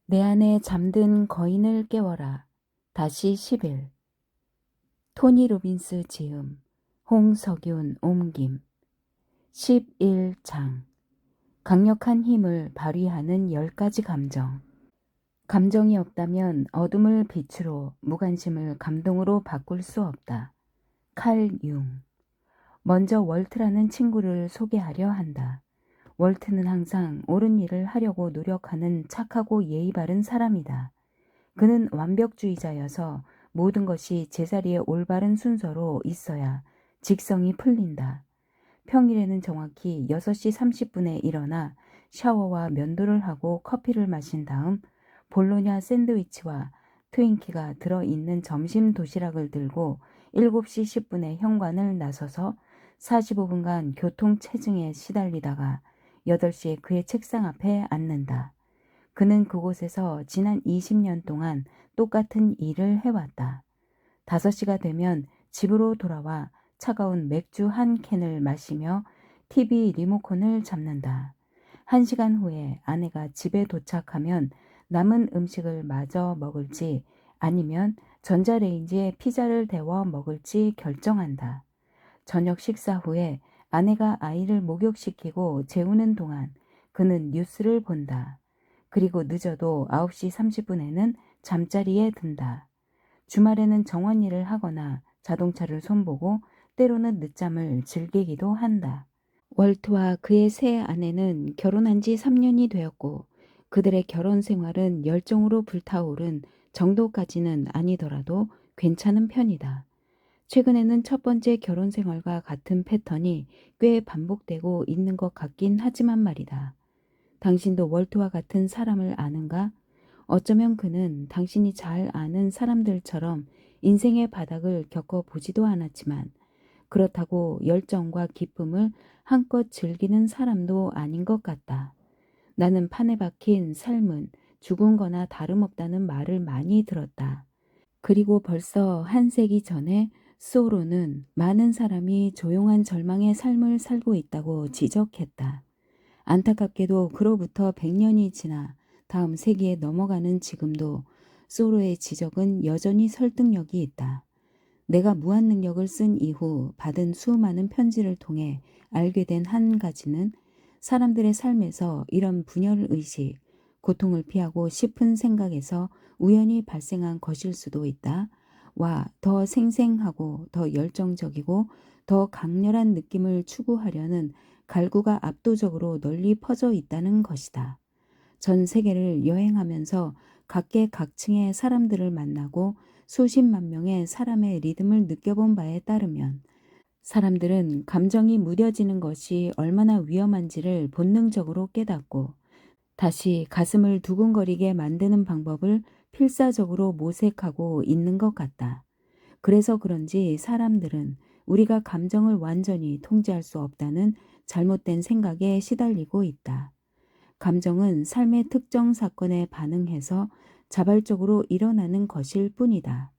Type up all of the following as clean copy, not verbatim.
내 안에 잠든 거인을 깨워라. 다시 10일. 토니 로빈스 지음, 홍석윤 옮김. 11장. 강력한 힘을 발휘하는 10가지 감정. 감정이 없다면 어둠을 빛으로, 무관심을 감동으로 바꿀 수 없다. 칼 융. 먼저 월트라는 친구를 소개하려 한다. 월트는 항상 옳은 일을 하려고 노력하는 착하고 예의 바른 사람이다. 그는 완벽주의자여서 모든 것이 제자리에 올바른 순서로 있어야 직성이 풀린다. 평일에는 정확히 6시 30분에 일어나 샤워와 면도를 하고 커피를 마신 다음 볼로냐 샌드위치와 트윈키가 들어있는 점심 도시락을 들고 7시 10분에 현관을 나서서 45분간 교통체증에 시달리다가 8시에 그의 책상 앞에 앉는다. 그는 그곳에서 지난 20년 동안 똑같은 일을 해왔다. 5시가 되면 집으로 돌아와 차가운 맥주 한 캔을 마시며 TV 리모컨을 잡는다. 1시간 후에 아내가 집에 도착하면 남은 음식을 마저 먹을지 아니면 전자레인지에 피자를 데워 먹을지 결정한다. 저녁 식사 후에 아내가 아이를 목욕시키고 재우는 동안 그는 뉴스를 본다. 그리고 늦어도 9시 30분에는 잠자리에 든다. 주말에는 정원일을 하거나 자동차를 손보고 때로는 늦잠을 즐기기도 한다. 월트와 그의 새 아내는 결혼한 지 3년이 되었고 그들의 결혼 생활은 열정으로 불타오른 정도까지는 아니더라도 괜찮은 편이다. 최근에는 첫 번째 결혼 생활과 같은 패턴이 꽤 반복되고 있는 것 같긴 하지만 말이다. 당신도 월트와 같은 사람을 아는가? 어쩌면 그는 당신이 잘 아는 사람들처럼 인생의 바닥을 겪어보지도 않았지만 그렇다고 열정과 기쁨을 한껏 즐기는 사람도 아닌 것 같다. 나는 판에 박힌 삶은 죽은 거나 다름없다는 말을 많이 들었다. 그리고 벌써 한 세기 전에 소로는 많은 사람이 조용한 절망의 삶을 살고 있다고 지적했다. 안타깝게도 그로부터 100년이 지나 다음 세기에 넘어가는 지금도 소로의 지적은 여전히 설득력이 있다. 내가 무한 능력을 쓴 이후 받은 수많은 편지를 통해 알게 된 한 가지는 사람들의 삶에서 이런 분열의식, 고통을 피하고 싶은 생각에서 우연히 발생한 것일 수도 있다. 와, 더 생생하고 더 열정적이고 더 강렬한 느낌을 추구하려는 갈구가 압도적으로 널리 퍼져 있다는 것이다. 전 세계를 여행하면서 각계각층의 사람들을 만나고 수십만 명의 사람의 리듬을 느껴본 바에 따르면 사람들은 감정이 무뎌지는 것이 얼마나 위험한지를 본능적으로 깨닫고 다시 가슴을 두근거리게 만드는 방법을 필사적으로 모색하고 있는 것 같다. 그래서 그런지 사람들은 우리가 감정을 완전히 통제할 수 없다는 잘못된 생각에 시달리고 있다. 감정은 삶의 특정 사건에 반응해서 자발적으로 일어나는 것일 뿐이다.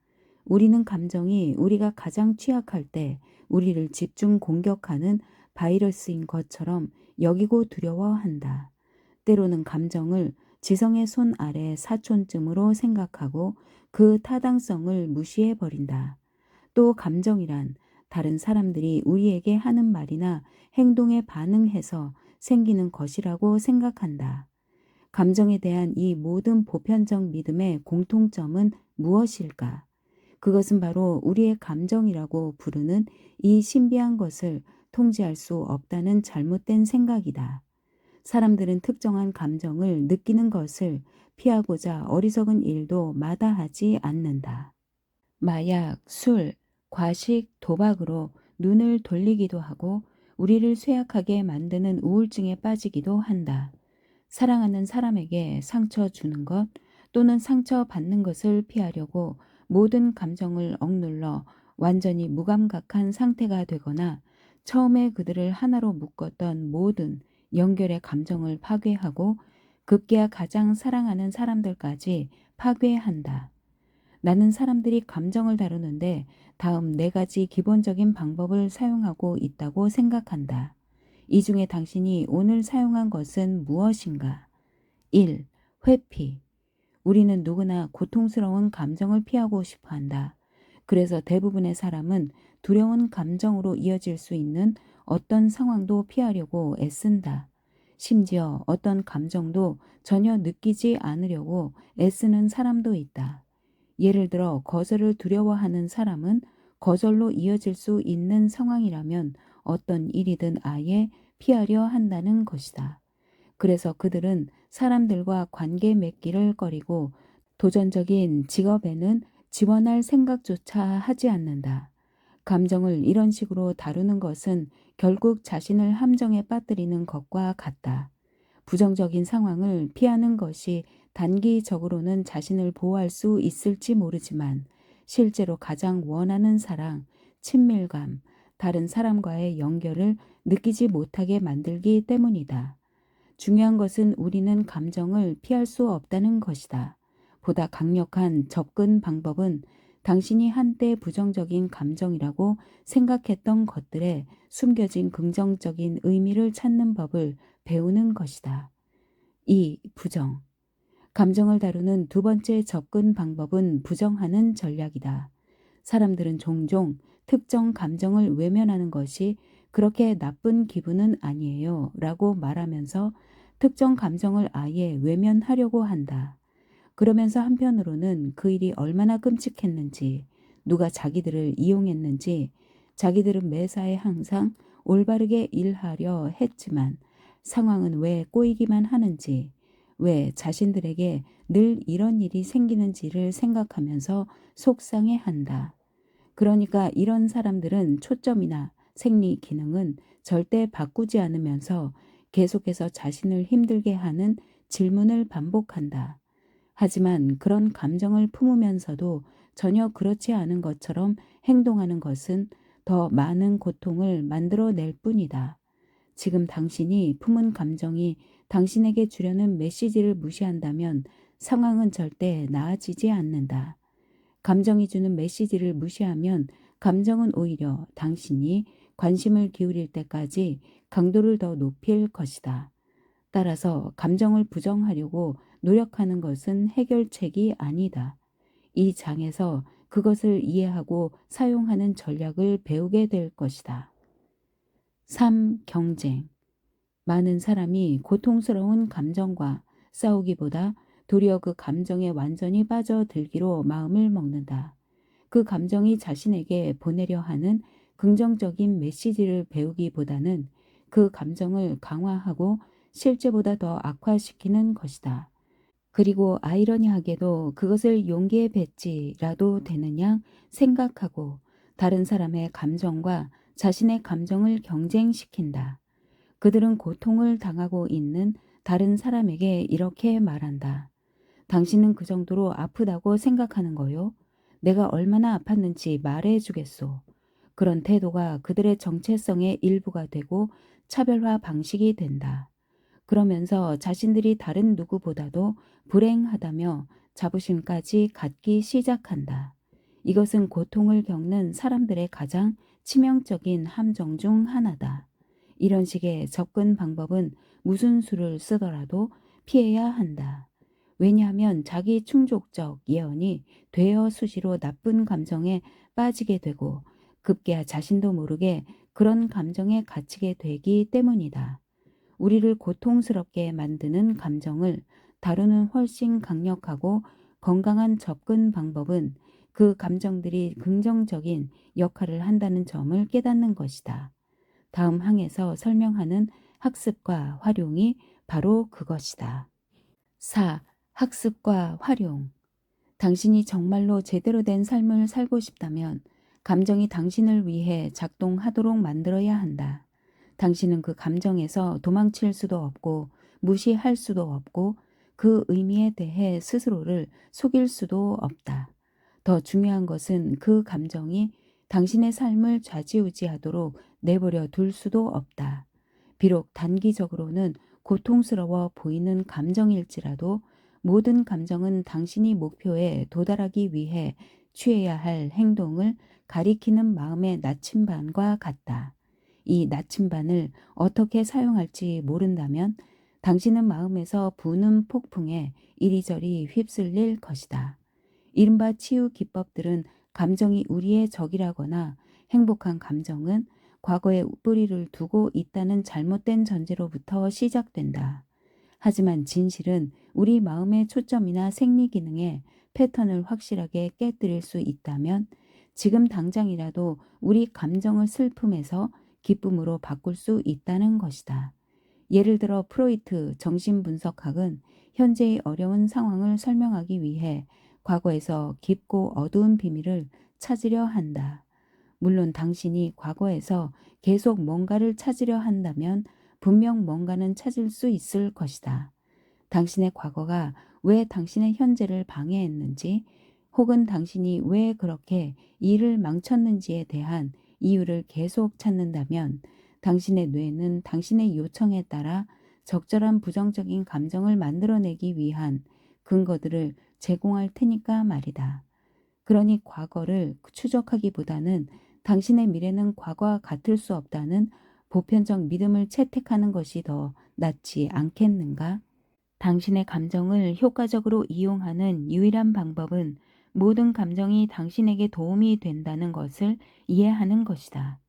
우리는 감정이 우리가 가장 취약할 때 우리를 집중 공격하는 바이러스인 것처럼 여기고 두려워한다. 때로는 감정을 지성의 손 아래 사촌쯤으로 생각하고 그 타당성을 무시해버린다. 또 감정이란 다른 사람들이 우리에게 하는 말이나 행동에 반응해서 생기는 것이라고 생각한다. 감정에 대한 이 모든 보편적 믿음의 공통점은 무엇일까? 그것은 바로 우리의 감정이라고 부르는 이 신비한 것을 통제할 수 없다는 잘못된 생각이다. 사람들은 특정한 감정을 느끼는 것을 피하고자 어리석은 일도 마다하지 않는다. 마약, 술, 과식, 도박으로 눈을 돌리기도 하고 우리를 쇠약하게 만드는 우울증에 빠지기도 한다. 사랑하는 사람에게 상처 주는 것 또는 상처받는 것을 피하려고 모든 감정을 억눌러 완전히 무감각한 상태가 되거나 처음에 그들을 하나로 묶었던 모든 연결의 감정을 파괴하고 급기야 가장 사랑하는 사람들까지 파괴한다. 나는 사람들이 감정을 다루는데 다음 4가지 기본적인 방법을 사용하고 있다고 생각한다. 이 중에 당신이 오늘 사용한 것은 무엇인가? 1. 회피. 우리는 누구나 고통스러운 감정을 피하고 싶어 한다. 그래서 대부분의 사람은 두려운 감정으로 이어질 수 있는 어떤 상황도 피하려고 애쓴다. 심지어 어떤 감정도 전혀 느끼지 않으려고 애쓰는 사람도 있다. 예를 들어 거절을 두려워하는 사람은 거절로 이어질 수 있는 상황이라면 어떤 일이든 아예 피하려 한다는 것이다. 그래서 그들은 사람들과 관계 맺기를 꺼리고 도전적인 직업에는 지원할 생각조차 하지 않는다. 감정을 이런 식으로 다루는 것은 결국 자신을 함정에 빠뜨리는 것과 같다. 부정적인 상황을 피하는 것이 단기적으로는 자신을 보호할 수 있을지 모르지만 실제로 가장 원하는 사랑, 친밀감, 다른 사람과의 연결을 느끼지 못하게 만들기 때문이다. 중요한 것은 우리는 감정을 피할 수 없다는 것이다. 보다 강력한 접근 방법은 당신이 한때 부정적인 감정이라고 생각했던 것들에 숨겨진 긍정적인 의미를 찾는 법을 배우는 것이다. 2. 부정. 감정을 다루는 두 번째 접근 방법은 부정하는 전략이다. 사람들은 종종 특정 감정을 외면하는 것이 그렇게 나쁜 기분은 아니에요 라고 말하면서 특정 감정을 아예 외면하려고 한다. 그러면서 한편으로는 그 일이 얼마나 끔찍했는지, 누가 자기들을 이용했는지, 자기들은 매사에 항상 올바르게 일하려 했지만 상황은 왜 꼬이기만 하는지, 왜 자신들에게 늘 이런 일이 생기는지를 생각하면서 속상해한다. 그러니까 이런 사람들은 초점이나 생리 기능은 절대 바꾸지 않으면서 계속해서 자신을 힘들게 하는 질문을 반복한다. 하지만 그런 감정을 품으면서도 전혀 그렇지 않은 것처럼 행동하는 것은 더 많은 고통을 만들어낼 뿐이다. 지금 당신이 품은 감정이 당신에게 주려는 메시지를 무시한다면 상황은 절대 나아지지 않는다. 감정이 주는 메시지를 무시하면 감정은 오히려 당신이 관심을 기울일 때까지 강도를 더 높일 것이다. 따라서 감정을 부정하려고 노력하는 것은 해결책이 아니다. 이 장에서 그것을 이해하고 사용하는 전략을 배우게 될 것이다. 3. 경쟁. 많은 사람이 고통스러운 감정과 싸우기보다 도리어 그 감정에 완전히 빠져들기로 마음을 먹는다. 그 감정이 자신에게 보내려 하는 긍정적인 메시지를 배우기보다는 그 감정을 강화하고 실제보다 더 악화시키는 것이다. 그리고 아이러니하게도 그것을 용기의 배지라도 되는 양 생각하고 다른 사람의 감정과 자신의 감정을 경쟁시킨다. 그들은 고통을 당하고 있는 다른 사람에게 이렇게 말한다. 당신은 그 정도로 아프다고 생각하는 거요? 내가 얼마나 아팠는지 말해 주겠소. 그런 태도가 그들의 정체성의 일부가 되고 차별화 방식이 된다. 그러면서 자신들이 다른 누구보다도 불행하다며 자부심까지 갖기 시작한다. 이것은 고통을 겪는 사람들의 가장 치명적인 함정 중 하나다. 이런 식의 접근 방법은 무슨 수를 쓰더라도 피해야 한다. 왜냐하면 자기 충족적 예언이 되어 수시로 나쁜 감정에 빠지게 되고 급기야 자신도 모르게 그런 감정에 갇히게 되기 때문이다. 우리를 고통스럽게 만드는 감정을 다루는 훨씬 강력하고 건강한 접근 방법은 그 감정들이 긍정적인 역할을 한다는 점을 깨닫는 것이다. 다음 항에서 설명하는 학습과 활용이 바로 그것이다. 4. 학습과 활용. 당신이 정말로 제대로 된 삶을 살고 싶다면 감정이 당신을 위해 작동하도록 만들어야 한다. 당신은 그 감정에서 도망칠 수도 없고 무시할 수도 없고 그 의미에 대해 스스로를 속일 수도 없다. 더 중요한 것은 그 감정이 당신의 삶을 좌지우지하도록 내버려 둘 수도 없다. 비록 단기적으로는 고통스러워 보이는 감정일지라도 모든 감정은 당신이 목표에 도달하기 위해 취해야 할 행동을 가리키는 마음의 나침반과 같다. 이 나침반을 어떻게 사용할지 모른다면 당신은 마음에서 부는 폭풍에 이리저리 휩쓸릴 것이다. 이른바 치유 기법들은 감정이 우리의 적이라거나 행복한 감정은 과거에 뿌리를 두고 있다는 잘못된 전제로부터 시작된다. 하지만 진실은 우리 마음의 초점이나 생리 기능의 패턴을 확실하게 깨뜨릴 수 있다면 지금 당장이라도 우리 감정을 슬픔에서 기쁨으로 바꿀 수 있다는 것이다. 예를 들어 프로이트 정신분석학은 현재의 어려운 상황을 설명하기 위해 과거에서 깊고 어두운 비밀을 찾으려 한다. 물론 당신이 과거에서 계속 뭔가를 찾으려 한다면 분명 뭔가는 찾을 수 있을 것이다. 당신의 과거가 왜 당신의 현재를 방해했는지, 혹은 당신이 왜 그렇게 일을 망쳤는지에 대한 이유를 계속 찾는다면 당신의 뇌는 당신의 요청에 따라 적절한 부정적인 감정을 만들어내기 위한 근거들을 제공할 테니까 말이다. 그러니 과거를 추적하기보다는 당신의 미래는 과거와 같을 수 없다는 보편적 믿음을 채택하는 것이 더 낫지 않겠는가? 당신의 감정을 효과적으로 이용하는 유일한 방법은 모든 감정이 당신에게 도움이 된다는 것을 이해하는 것이다.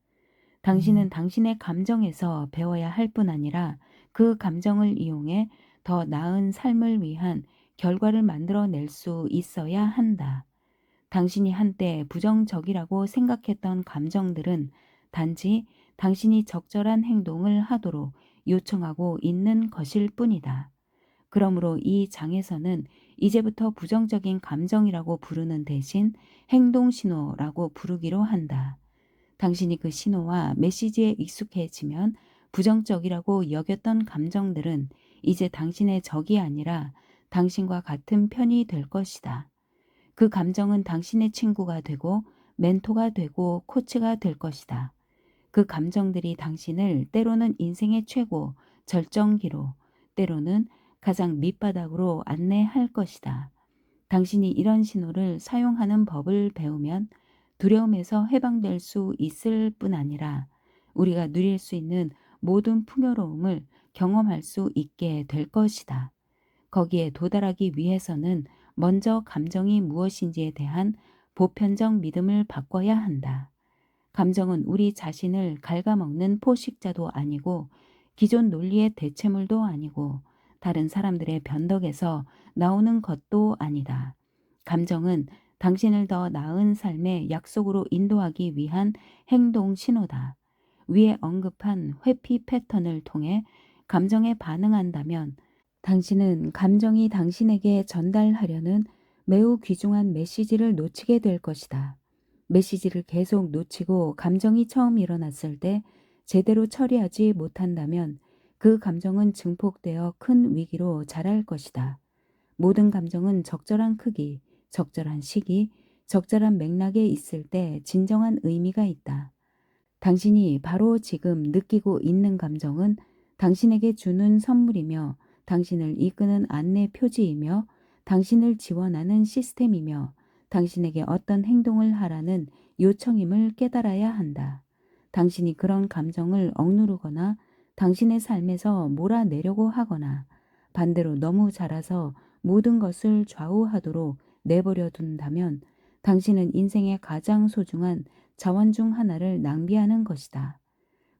당신은 당신의 감정에서 배워야 할 뿐 아니라 그 감정을 이용해 더 나은 삶을 위한 결과를 만들어낼 수 있어야 한다. 당신이 한때 부정적이라고 생각했던 감정들은 단지 당신이 적절한 행동을 하도록 요청하고 있는 것일 뿐이다. 그러므로 이 장에서는 이제부터 부정적인 감정이라고 부르는 대신 행동 신호라고 부르기로 한다. 당신이 그 신호와 메시지에 익숙해지면 부정적이라고 여겼던 감정들은 이제 당신의 적이 아니라 당신과 같은 편이 될 것이다. 그 감정은 당신의 친구가 되고 멘토가 되고 코치가 될 것이다. 그 감정들이 당신을 때로는 인생의 최고, 절정기로, 때로는 가장 밑바닥으로 안내할 것이다. 당신이 이런 신호를 사용하는 법을 배우면 두려움에서 해방될 수 있을 뿐 아니라 우리가 누릴 수 있는 모든 풍요로움을 경험할 수 있게 될 것이다. 거기에 도달하기 위해서는 먼저 감정이 무엇인지에 대한 보편적 믿음을 바꿔야 한다. 감정은 우리 자신을 갉아먹는 포식자도 아니고 기존 논리의 대체물도 아니고 다른 사람들의 변덕에서 나오는 것도 아니다. 감정은 당신을 더 나은 삶의 약속으로 인도하기 위한 행동 신호다. 위에 언급한 회피 패턴을 통해 감정에 반응한다면 당신은 감정이 당신에게 전달하려는 매우 귀중한 메시지를 놓치게 될 것이다. 메시지를 계속 놓치고 감정이 처음 일어났을 때 제대로 처리하지 못한다면 그 감정은 증폭되어 큰 위기로 자랄 것이다. 모든 감정은 적절한 크기, 적절한 시기, 적절한 맥락에 있을 때 진정한 의미가 있다. 당신이 바로 지금 느끼고 있는 감정은 당신에게 주는 선물이며 당신을 이끄는 안내 표지이며 당신을 지원하는 시스템이며 당신에게 어떤 행동을 하라는 요청임을 깨달아야 한다. 당신이 그런 감정을 억누르거나 당신의 삶에서 몰아내려고 하거나 반대로 너무 자라서 모든 것을 좌우하도록 내버려 둔다면 당신은 인생의 가장 소중한 자원 중 하나를 낭비하는 것이다.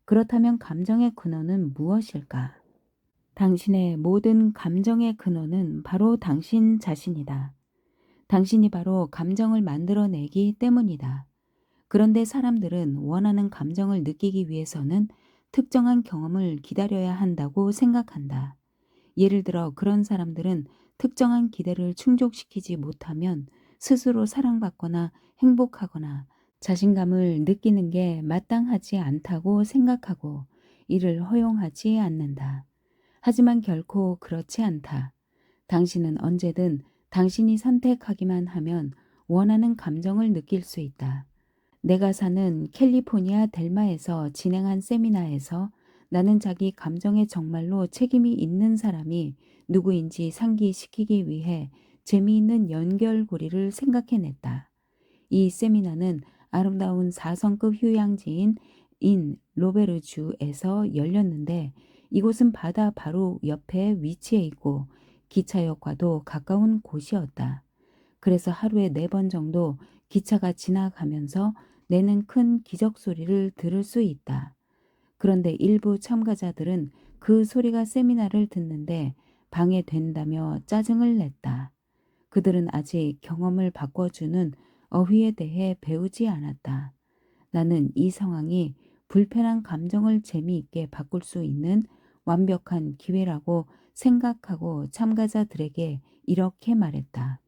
그렇다면 감정의 근원은 무엇일까? 당신의 모든 감정의 근원은 바로 당신 자신이다. 당신이 바로 감정을 만들어내기 때문이다. 그런데 사람들은 원하는 감정을 느끼기 위해서는 특정한 경험을 기다려야 한다고 생각한다. 예를 들어 그런 사람들은 특정한 기대를 충족시키지 못하면 스스로 사랑받거나 행복하거나 자신감을 느끼는 게 마땅하지 않다고 생각하고 이를 허용하지 않는다. 하지만 결코 그렇지 않다. 당신은 언제든 당신이 선택하기만 하면 원하는 감정을 느낄 수 있다. 내가 사는 캘리포니아 델마에서 진행한 세미나에서 나는 자기 감정에 정말로 책임이 있는 사람이 누구인지 상기시키기 위해 재미있는 연결고리를 생각해냈다. 이 세미나는 아름다운 4성급 휴양지인 인 로베르주에서 열렸는데 이곳은 바다 바로 옆에 위치해 있고 기차역과도 가까운 곳이었다. 그래서 하루에 4번 정도 기차가 지나가면서 내는 큰 기적 소리를 들을 수 있다. 그런데 일부 참가자들은 그 소리가 세미나를 듣는데 방해된다며 짜증을 냈다. 그들은 아직 경험을 바꿔주는 어휘에 대해 배우지 않았다. 나는 이 상황이 불편한 감정을 재미있게 바꿀 수 있는 완벽한 기회라고 생각하고 참가자들에게 이렇게 말했다.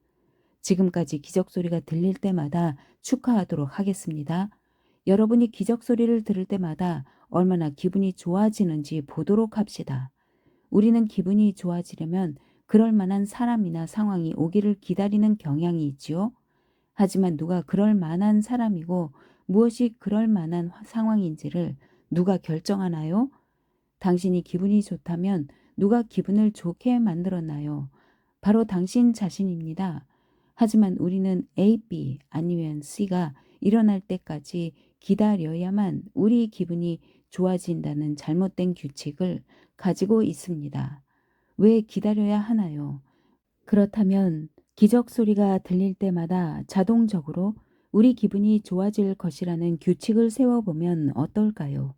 지금까지 기적 소리가 들릴 때마다 축하하도록 하겠습니다. 여러분이 기적 소리를 들을 때마다 얼마나 기분이 좋아지는지 보도록 합시다. 우리는 기분이 좋아지려면 그럴 만한 사람이나 상황이 오기를 기다리는 경향이 있지요. 하지만 누가 그럴 만한 사람이고 무엇이 그럴 만한 상황인지를 누가 결정하나요? 당신이 기분이 좋다면 누가 기분을 좋게 만들었나요? 바로 당신 자신입니다. 하지만 우리는 A, B 아니면 C가 일어날 때까지 기다려야만 우리 기분이 좋아진다는 잘못된 규칙을 가지고 있습니다. 왜 기다려야 하나요? 그렇다면 기적 소리가 들릴 때마다 자동적으로 우리 기분이 좋아질 것이라는 규칙을 세워보면 어떨까요?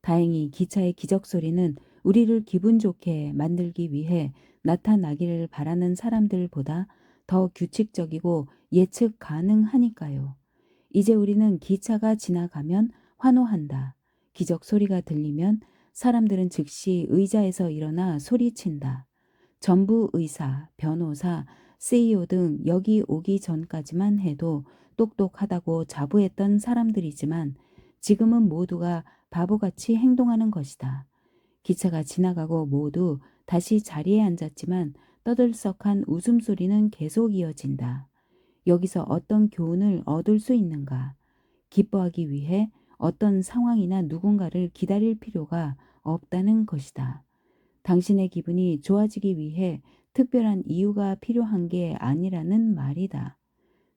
다행히 기차의 기적 소리는 우리를 기분 좋게 만들기 위해 나타나기를 바라는 사람들보다 더 규칙적이고 예측 가능하니까요. 이제 우리는 기차가 지나가면 환호한다. 기적 소리가 들리면 사람들은 즉시 의자에서 일어나 소리친다. 전부 의사, 변호사, CEO 등 여기 오기 전까지만 해도 똑똑하다고 자부했던 사람들이지만 지금은 모두가 바보같이 행동하는 것이다. 기차가 지나가고 모두 다시 자리에 앉았지만 떠들썩한 웃음소리는 계속 이어진다. 여기서 어떤 교훈을 얻을 수 있는가? 기뻐하기 위해 어떤 상황이나 누군가를 기다릴 필요가 없다는 것이다. 당신의 기분이 좋아지기 위해 특별한 이유가 필요한 게 아니라는 말이다.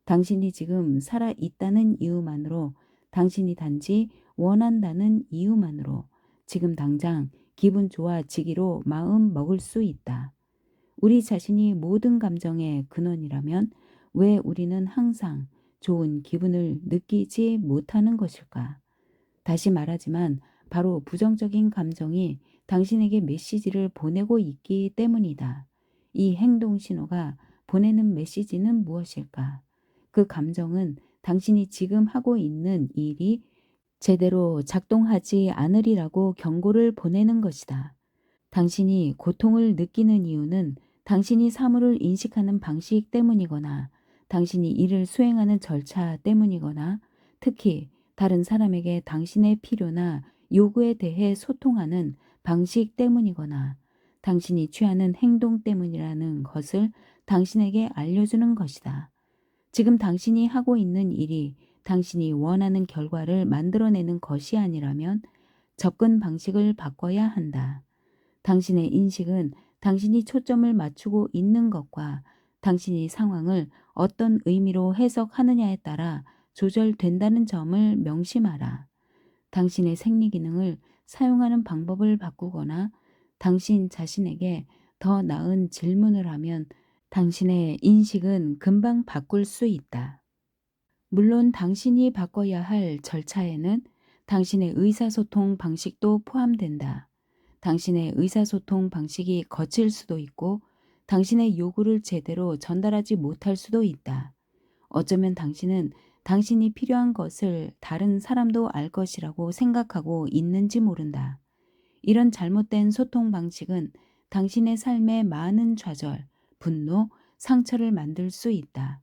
당신이 지금 살아 있다는 이유만으로, 당신이 단지 원한다는 이유만으로 지금 당장 기분 좋아지기로 마음 먹을 수 있다. 우리 자신이 모든 감정의 근원이라면 왜 우리는 항상 좋은 기분을 느끼지 못하는 것일까? 다시 말하지만 바로 부정적인 감정이 당신에게 메시지를 보내고 있기 때문이다. 이 행동 신호가 보내는 메시지는 무엇일까? 그 감정은 당신이 지금 하고 있는 일이 제대로 작동하지 않으리라고 경고를 보내는 것이다. 당신이 고통을 느끼는 이유는 당신이 사물을 인식하는 방식 때문이거나 당신이 일을 수행하는 절차 때문이거나 특히 다른 사람에게 당신의 필요나 요구에 대해 소통하는 방식 때문이거나 당신이 취하는 행동 때문이라는 것을 당신에게 알려주는 것이다. 지금 당신이 하고 있는 일이 당신이 원하는 결과를 만들어내는 것이 아니라면 접근 방식을 바꿔야 한다. 당신의 인식은 당신이 초점을 맞추고 있는 것과 당신이 상황을 어떤 의미로 해석하느냐에 따라 조절된다는 점을 명심하라. 당신의 생리 기능을 사용하는 방법을 바꾸거나 당신 자신에게 더 나은 질문을 하면 당신의 인식은 금방 바꿀 수 있다. 물론 당신이 바꿔야 할 절차에는 당신의 의사소통 방식도 포함된다. 당신의 의사소통 방식이 거칠 수도 있고 당신의 요구를 제대로 전달하지 못할 수도 있다. 어쩌면 당신은 당신이 필요한 것을 다른 사람도 알 것이라고 생각하고 있는지 모른다. 이런 잘못된 소통 방식은 당신의 삶에 많은 좌절, 분노, 상처를 만들 수 있다.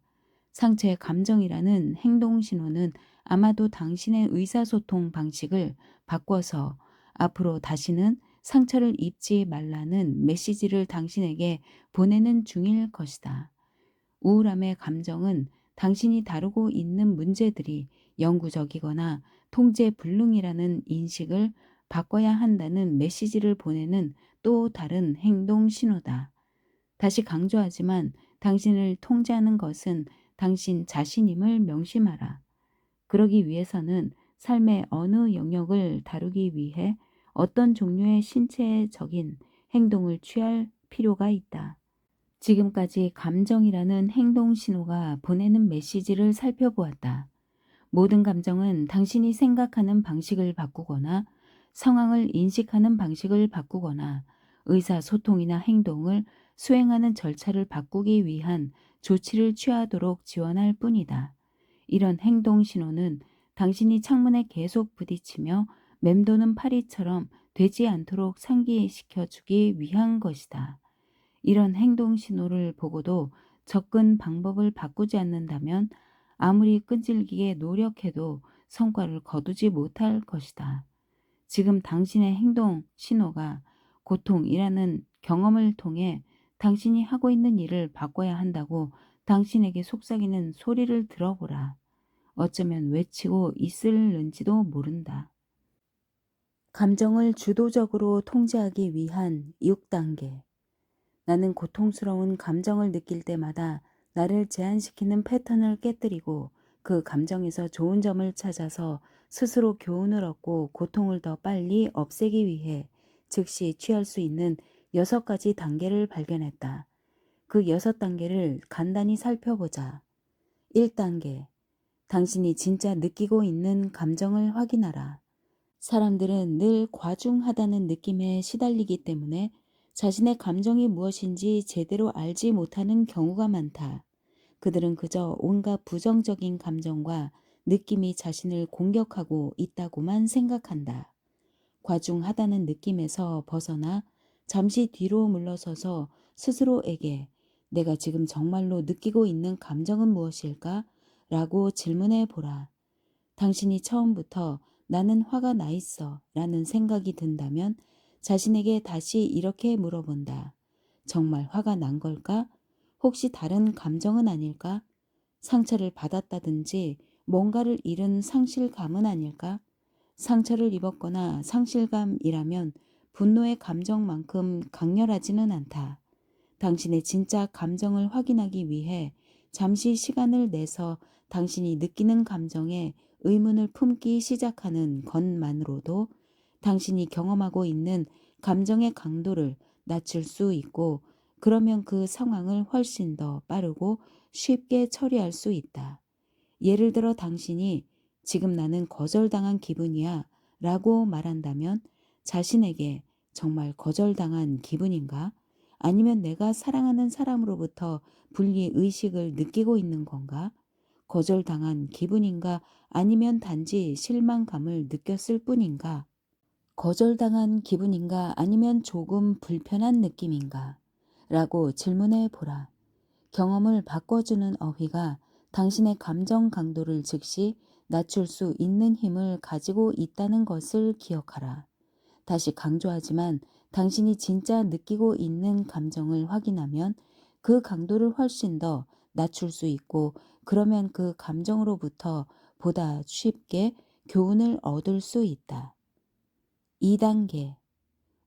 상처의 감정이라는 행동 신호는 아마도 당신의 의사소통 방식을 바꿔서 앞으로 다시는 상처를 입지 말라는 메시지를 당신에게 보내는 중일 것이다. 우울함의 감정은 당신이 다루고 있는 문제들이 영구적이거나 통제불능이라는 인식을 바꿔야 한다는 메시지를 보내는 또 다른 행동 신호다. 다시 강조하지만 당신을 통제하는 것은 당신 자신임을 명심하라. 그러기 위해서는 삶의 어느 영역을 다루기 위해 어떤 종류의 신체적인 행동을 취할 필요가 있다. 지금까지 감정이라는 행동 신호가 보내는 메시지를 살펴보았다. 모든 감정은 당신이 생각하는 방식을 바꾸거나 상황을 인식하는 방식을 바꾸거나 의사소통이나 행동을 수행하는 절차를 바꾸기 위한 조치를 취하도록 지원할 뿐이다. 이런 행동 신호는 당신이 창문에 계속 부딪히며 맴도는 파리처럼 되지 않도록 상기시켜 주기 위한 것이다. 이런 행동 신호를 보고도 접근 방법을 바꾸지 않는다면 아무리 끈질기게 노력해도 성과를 거두지 못할 것이다. 지금 당신의 행동 신호가 고통이라는 경험을 통해 당신이 하고 있는 일을 바꿔야 한다고 당신에게 속삭이는 소리를 들어보라. 어쩌면 외치고 있을는지도 모른다. 감정을 주도적으로 통제하기 위한 6단계. 나는 고통스러운 감정을 느낄 때마다 나를 제한시키는 패턴을 깨뜨리고 그 감정에서 좋은 점을 찾아서 스스로 교훈을 얻고 고통을 더 빨리 없애기 위해 즉시 취할 수 있는 6가지 단계를 발견했다. 그 6단계를 간단히 살펴보자. 1단계. 당신이 진짜 느끼고 있는 감정을 확인하라. 사람들은 늘 과중하다는 느낌에 시달리기 때문에 자신의 감정이 무엇인지 제대로 알지 못하는 경우가 많다. 그들은 그저 온갖 부정적인 감정과 느낌이 자신을 공격하고 있다고만 생각한다. 과중하다는 느낌에서 벗어나 잠시 뒤로 물러서서 스스로에게 내가 지금 정말로 느끼고 있는 감정은 무엇일까? 라고 질문해 보라. 당신이 처음부터 나는 화가 나 있어 라는 생각이 든다면 자신에게 다시 이렇게 물어본다. 정말 화가 난 걸까? 혹시 다른 감정은 아닐까? 상처를 받았다든지 뭔가를 잃은 상실감은 아닐까? 상처를 입었거나 상실감이라면 분노의 감정만큼 강렬하지는 않다. 당신의 진짜 감정을 확인하기 위해 잠시 시간을 내서 당신이 느끼는 감정에 의문을 품기 시작하는 것만으로도 당신이 경험하고 있는 감정의 강도를 낮출 수 있고, 그러면 그 상황을 훨씬 더 빠르고 쉽게 처리할 수 있다. 예를 들어 당신이 지금 나는 거절당한 기분이야 라고 말한다면 자신에게 정말 거절당한 기분인가? 아니면 내가 사랑하는 사람으로부터 분리 의식을 느끼고 있는 건가? 거절당한 기분인가? 아니면 단지 실망감을 느꼈을 뿐인가? 거절당한 기분인가? 아니면 조금 불편한 느낌인가? 라고 질문해 보라. 경험을 바꿔주는 어휘가 당신의 감정 강도를 즉시 낮출 수 있는 힘을 가지고 있다는 것을 기억하라. 다시 강조하지만 당신이 진짜 느끼고 있는 감정을 확인하면 그 강도를 훨씬 더 낮출 수 있고, 그러면 그 감정으로부터 보다 쉽게 교훈을 얻을 수 있다. 2단계.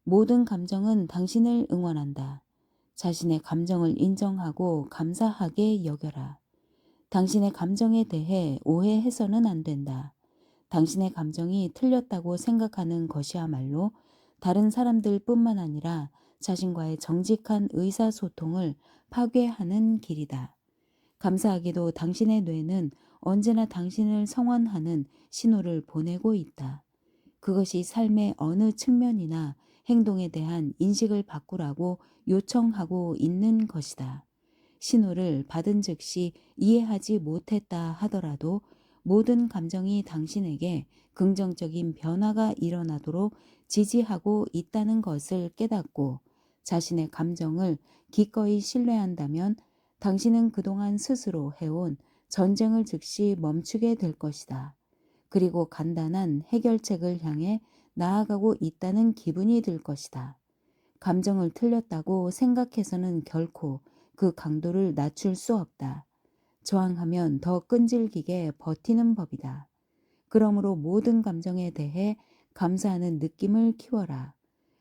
모든 감정은 당신을 응원한다. 자신의 감정을 인정하고 감사하게 여겨라. 당신의 감정에 대해 오해해서는 안 된다. 당신의 감정이 틀렸다고 생각하는 것이야말로 다른 사람들뿐만 아니라 자신과의 정직한 의사소통을 파괴하는 길이다. 감사하게도 당신의 뇌는 언제나 당신을 성원하는 신호를 보내고 있다. 그것이 삶의 어느 측면이나 행동에 대한 인식을 바꾸라고 요청하고 있는 것이다. 신호를 받은 즉시 이해하지 못했다 하더라도 모든 감정이 당신에게 긍정적인 변화가 일어나도록 지지하고 있다는 것을 깨닫고 자신의 감정을 기꺼이 신뢰한다면 당신은 그동안 스스로 해온 전쟁을 즉시 멈추게 될 것이다. 그리고 간단한 해결책을 향해 나아가고 있다는 기분이 들 것이다. 감정을 틀렸다고 생각해서는 결코 그 강도를 낮출 수 없다. 저항하면 더 끈질기게 버티는 법이다. 그러므로 모든 감정에 대해 감사하는 느낌을 키워라.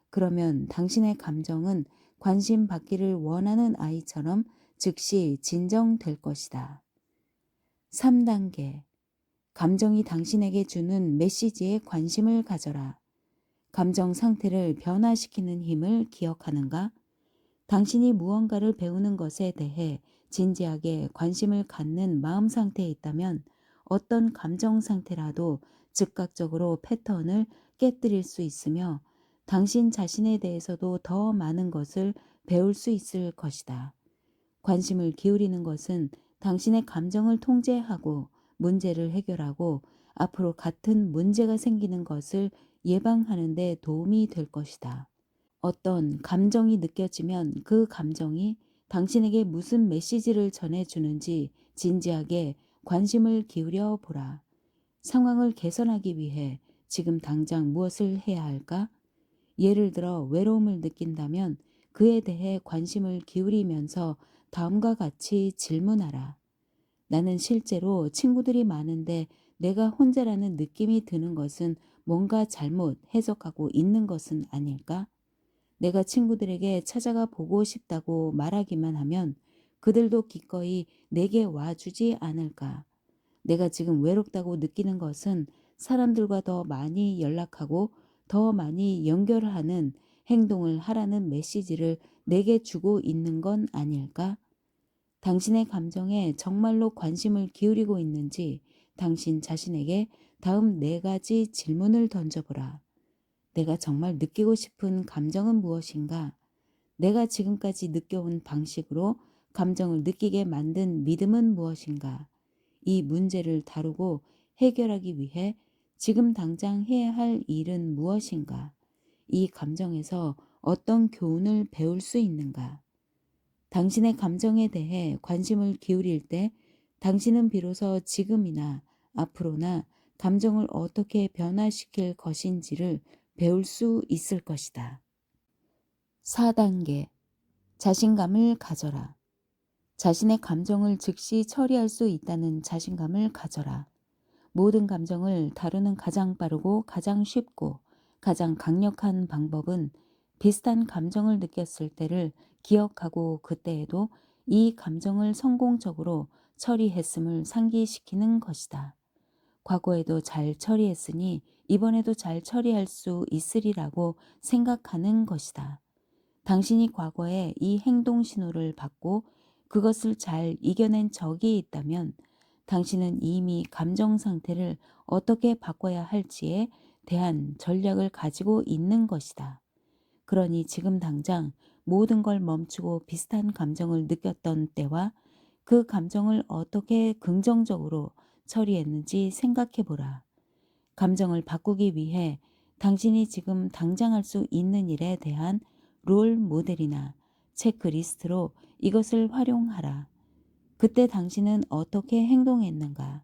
그러면 당신의 감정은 관심 받기를 원하는 아이처럼 즉시 진정될 것이다. 3단계. 감정이 당신에게 주는 메시지에 관심을 가져라. 감정 상태를 변화시키는 힘을 기억하는가? 당신이 무언가를 배우는 것에 대해 진지하게 관심을 갖는 마음 상태에 있다면 어떤 감정 상태라도 즉각적으로 패턴을 깨뜨릴 수 있으며 당신 자신에 대해서도 더 많은 것을 배울 수 있을 것이다. 관심을 기울이는 것은 당신의 감정을 통제하고 문제를 해결하고 앞으로 같은 문제가 생기는 것을 예방하는 데 도움이 될 것이다. 어떤 감정이 느껴지면 그 감정이 당신에게 무슨 메시지를 전해주는지 진지하게 관심을 기울여 보라. 상황을 개선하기 위해 지금 당장 무엇을 해야 할까? 예를 들어 외로움을 느낀다면 그에 대해 관심을 기울이면서 다음과 같이 질문하라. 나는 실제로 친구들이 많은데 내가 혼자라는 느낌이 드는 것은 뭔가 잘못 해석하고 있는 것은 아닐까? 내가 친구들에게 찾아가 보고 싶다고 말하기만 하면 그들도 기꺼이 내게 와주지 않을까? 내가 지금 외롭다고 느끼는 것은 사람들과 더 많이 연락하고 더 많이 연결하는 행동을 하라는 메시지를 내게 주고 있는 건 아닐까? 당신의 감정에 정말로 관심을 기울이고 있는지 당신 자신에게 다음 4가지 질문을 던져보라. 내가 정말 느끼고 싶은 감정은 무엇인가? 내가 지금까지 느껴온 방식으로 감정을 느끼게 만든 믿음은 무엇인가? 이 문제를 다루고 해결하기 위해 지금 당장 해야 할 일은 무엇인가? 이 감정에서 어떤 교훈을 배울 수 있는가? 당신의 감정에 대해 관심을 기울일 때 당신은 비로소 지금이나 앞으로나 감정을 어떻게 변화시킬 것인지를 배울 수 있을 것이다. 4단계 자신감을 가져라. 자신의 감정을 즉시 처리할 수 있다는 자신감을 가져라. 모든 감정을 다루는 가장 빠르고 가장 쉽고 가장 강력한 방법은 비슷한 감정을 느꼈을 때를 기억하고 그때에도 이 감정을 성공적으로 처리했음을 상기시키는 것이다. 과거에도 잘 처리했으니 이번에도 잘 처리할 수 있으리라고 생각하는 것이다. 당신이 과거에 이 행동 신호를 받고 그것을 잘 이겨낸 적이 있다면 당신은 이미 감정 상태를 어떻게 바꿔야 할지에 대한 전략을 가지고 있는 것이다. 그러니 지금 당장 모든 걸 멈추고 비슷한 감정을 느꼈던 때와 그 감정을 어떻게 긍정적으로 처리했는지 생각해 보라. 감정을 바꾸기 위해 당신이 지금 당장 할 수 있는 일에 대한 롤 모델이나 체크리스트로 이것을 활용하라. 그때 당신은 어떻게 행동했는가?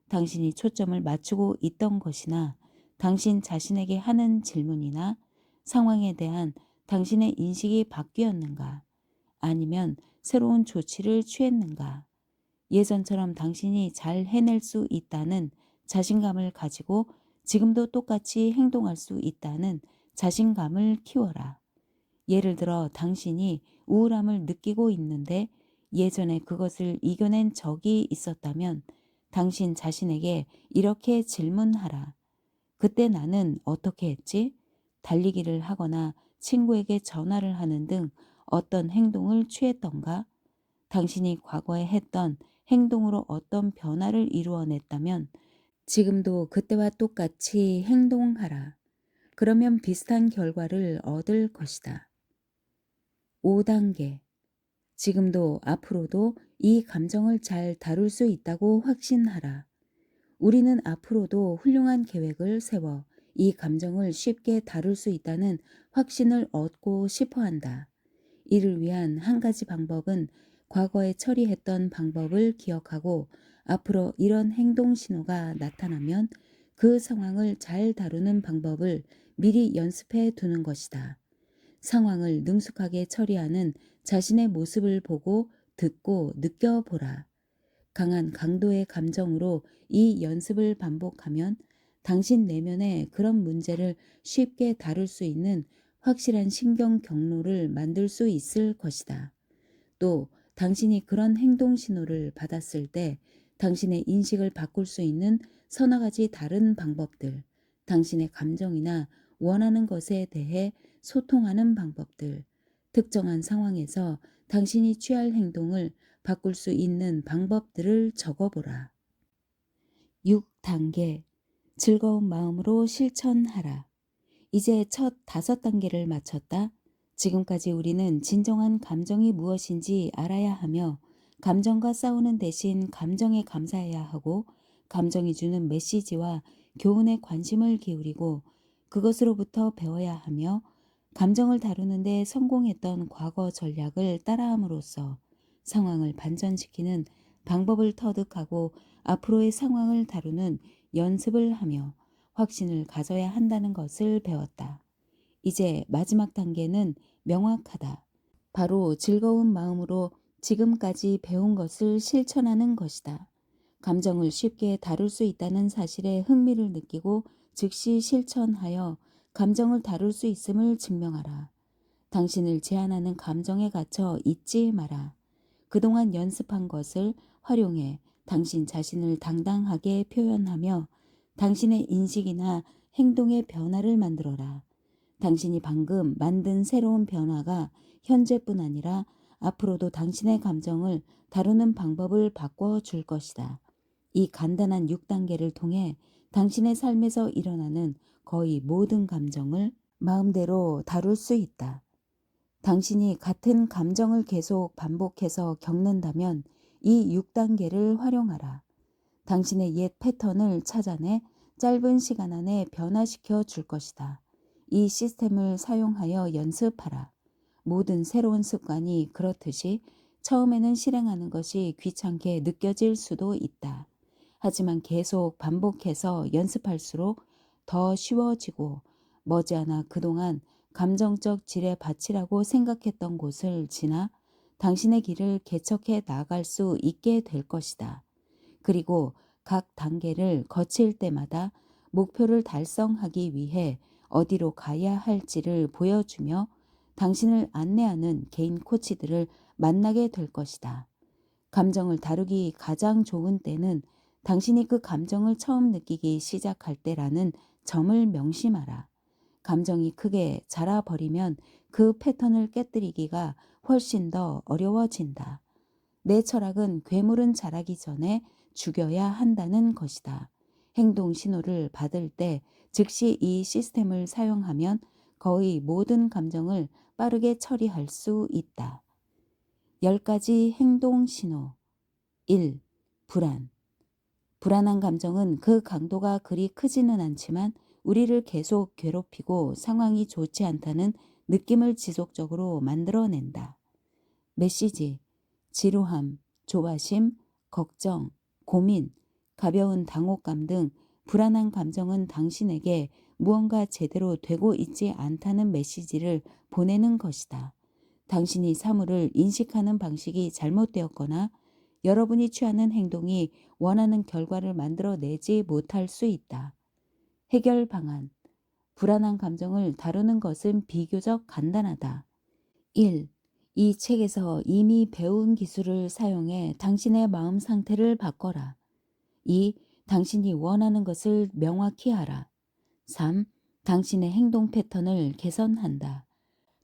당신이 초점을 맞추고 있던 것이나 당신 자신에게 하는 질문이나 상황에 대한 당신의 인식이 바뀌었는가? 아니면 새로운 조치를 취했는가? 예전처럼 당신이 잘 해낼 수 있다는 자신감을 가지고 지금도 똑같이 행동할 수 있다는 자신감을 키워라. 예를 들어 당신이 우울함을 느끼고 있는데 예전에 그것을 이겨낸 적이 있었다면 당신 자신에게 이렇게 질문하라. 그때 나는 어떻게 했지? 달리기를 하거나 친구에게 전화를 하는 등 어떤 행동을 취했던가? 당신이 과거에 했던 행동으로 어떤 변화를 이루어냈다면 지금도 그때와 똑같이 행동하라. 그러면 비슷한 결과를 얻을 것이다. 5단계 지금도 앞으로도 이 감정을 잘 다룰 수 있다고 확신하라. 우리는 앞으로도 훌륭한 계획을 세워 이 감정을 쉽게 다룰 수 있다는 확신을 얻고 싶어 한다. 이를 위한 한 가지 방법은 과거에 처리했던 방법을 기억하고 앞으로 이런 행동 신호가 나타나면 그 상황을 잘 다루는 방법을 미리 연습해 두는 것이다. 상황을 능숙하게 처리하는 자신의 모습을 보고 듣고 느껴보라. 강한 강도의 감정으로 이 연습을 반복하면 당신 내면에 그런 문제를 쉽게 다룰 수 있는 확실한 신경 경로를 만들 수 있을 것이다. 또 당신이 그런 행동 신호를 받았을 때 당신의 인식을 바꿀 수 있는 서너 가지 다른 방법들, 당신의 감정이나 원하는 것에 대해 소통하는 방법들, 특정한 상황에서 당신이 취할 행동을 바꿀 수 있는 방법들을 적어보라. 6단계. 즐거운 마음으로 실천하라. 이제 첫 5단계를 마쳤다. 지금까지 우리는 진정한 감정이 무엇인지 알아야 하며 감정과 싸우는 대신 감정에 감사해야 하고 감정이 주는 메시지와 교훈에 관심을 기울이고 그것으로부터 배워야 하며 감정을 다루는데 성공했던 과거 전략을 따라함으로써 상황을 반전시키는 방법을 터득하고 앞으로의 상황을 다루는 연습을 하며 확신을 가져야 한다는 것을 배웠다. 이제 마지막 단계는 명확하다. 바로 즐거운 마음으로 지금까지 배운 것을 실천하는 것이다. 감정을 쉽게 다룰 수 있다는 사실에 흥미를 느끼고 즉시 실천하여 감정을 다룰 수 있음을 증명하라. 당신을 제한하는 감정에 갇혀 있지 마라. 그동안 연습한 것을 활용해 당신 자신을 당당하게 표현하며 당신의 인식이나 행동의 변화를 만들어라. 당신이 방금 만든 새로운 변화가 현재뿐 아니라 앞으로도 당신의 감정을 다루는 방법을 바꿔 줄 것이다. 이 간단한 6단계를 통해 당신의 삶에서 일어나는 거의 모든 감정을 마음대로 다룰 수 있다. 당신이 같은 감정을 계속 반복해서 겪는다면 이 6단계를 활용하라. 당신의 옛 패턴을 찾아내 짧은 시간 안에 변화시켜 줄 것이다. 이 시스템을 사용하여 연습하라. 모든 새로운 습관이 그렇듯이 처음에는 실행하는 것이 귀찮게 느껴질 수도 있다. 하지만 계속 반복해서 연습할수록 더 쉬워지고 머지않아 그동안 감정적 지뢰밭이라고 생각했던 곳을 지나 당신의 길을 개척해 나갈 수 있게 될 것이다. 그리고 각 단계를 거칠 때마다 목표를 달성하기 위해 어디로 가야 할지를 보여주며 당신을 안내하는 개인 코치들을 만나게 될 것이다. 감정을 다루기 가장 좋은 때는 당신이 그 감정을 처음 느끼기 시작할 때라는 점을 명심하라. 감정이 크게 자라버리면 그 패턴을 깨뜨리기가 훨씬 더 어려워진다. 내 철학은 괴물은 자라기 전에 죽여야 한다는 것이다. 행동 신호를 받을 때 즉시 이 시스템을 사용하면 거의 모든 감정을 빠르게 처리할 수 있다. 10가지 행동 신호. 1. 불안. 불안한 감정은 그 강도가 그리 크지는 않지만 우리를 계속 괴롭히고 상황이 좋지 않다는 느낌을 지속적으로 만들어낸다. 메시지, 지루함, 조바심, 걱정, 고민, 가벼운 당혹감 등 불안한 감정은 당신에게 무언가 제대로 되고 있지 않다는 메시지를 보내는 것이다. 당신이 사물을 인식하는 방식이 잘못되었거나 여러분이 취하는 행동이 원하는 결과를 만들어내지 못할 수 있다. 해결 방안. 불안한 감정을 다루는 것은 비교적 간단하다. 1. 이 책에서 이미 배운 기술을 사용해 당신의 마음 상태를 바꿔라. 2. 당신이 원하는 것을 명확히 하라. 3. 당신의 행동 패턴을 개선한다.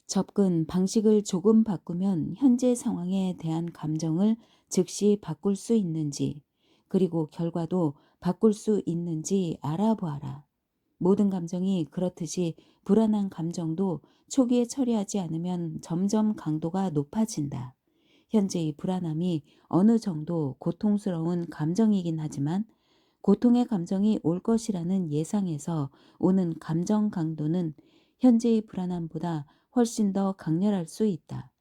접근 방식을 조금 바꾸면 현재 상황에 대한 감정을 즉시 바꿀 수 있는지, 그리고 결과도 바꿀 수 있는지 알아보아라. 모든 감정이 그렇듯이 불안한 감정도 초기에 처리하지 않으면 점점 강도가 높아진다. 현재의 불안함이 어느 정도 고통스러운 감정이긴 하지만 고통의 감정이 올 것이라는 예상에서 오는 감정 강도는 현재의 불안함보다 훨씬 더 강렬할 수 있다.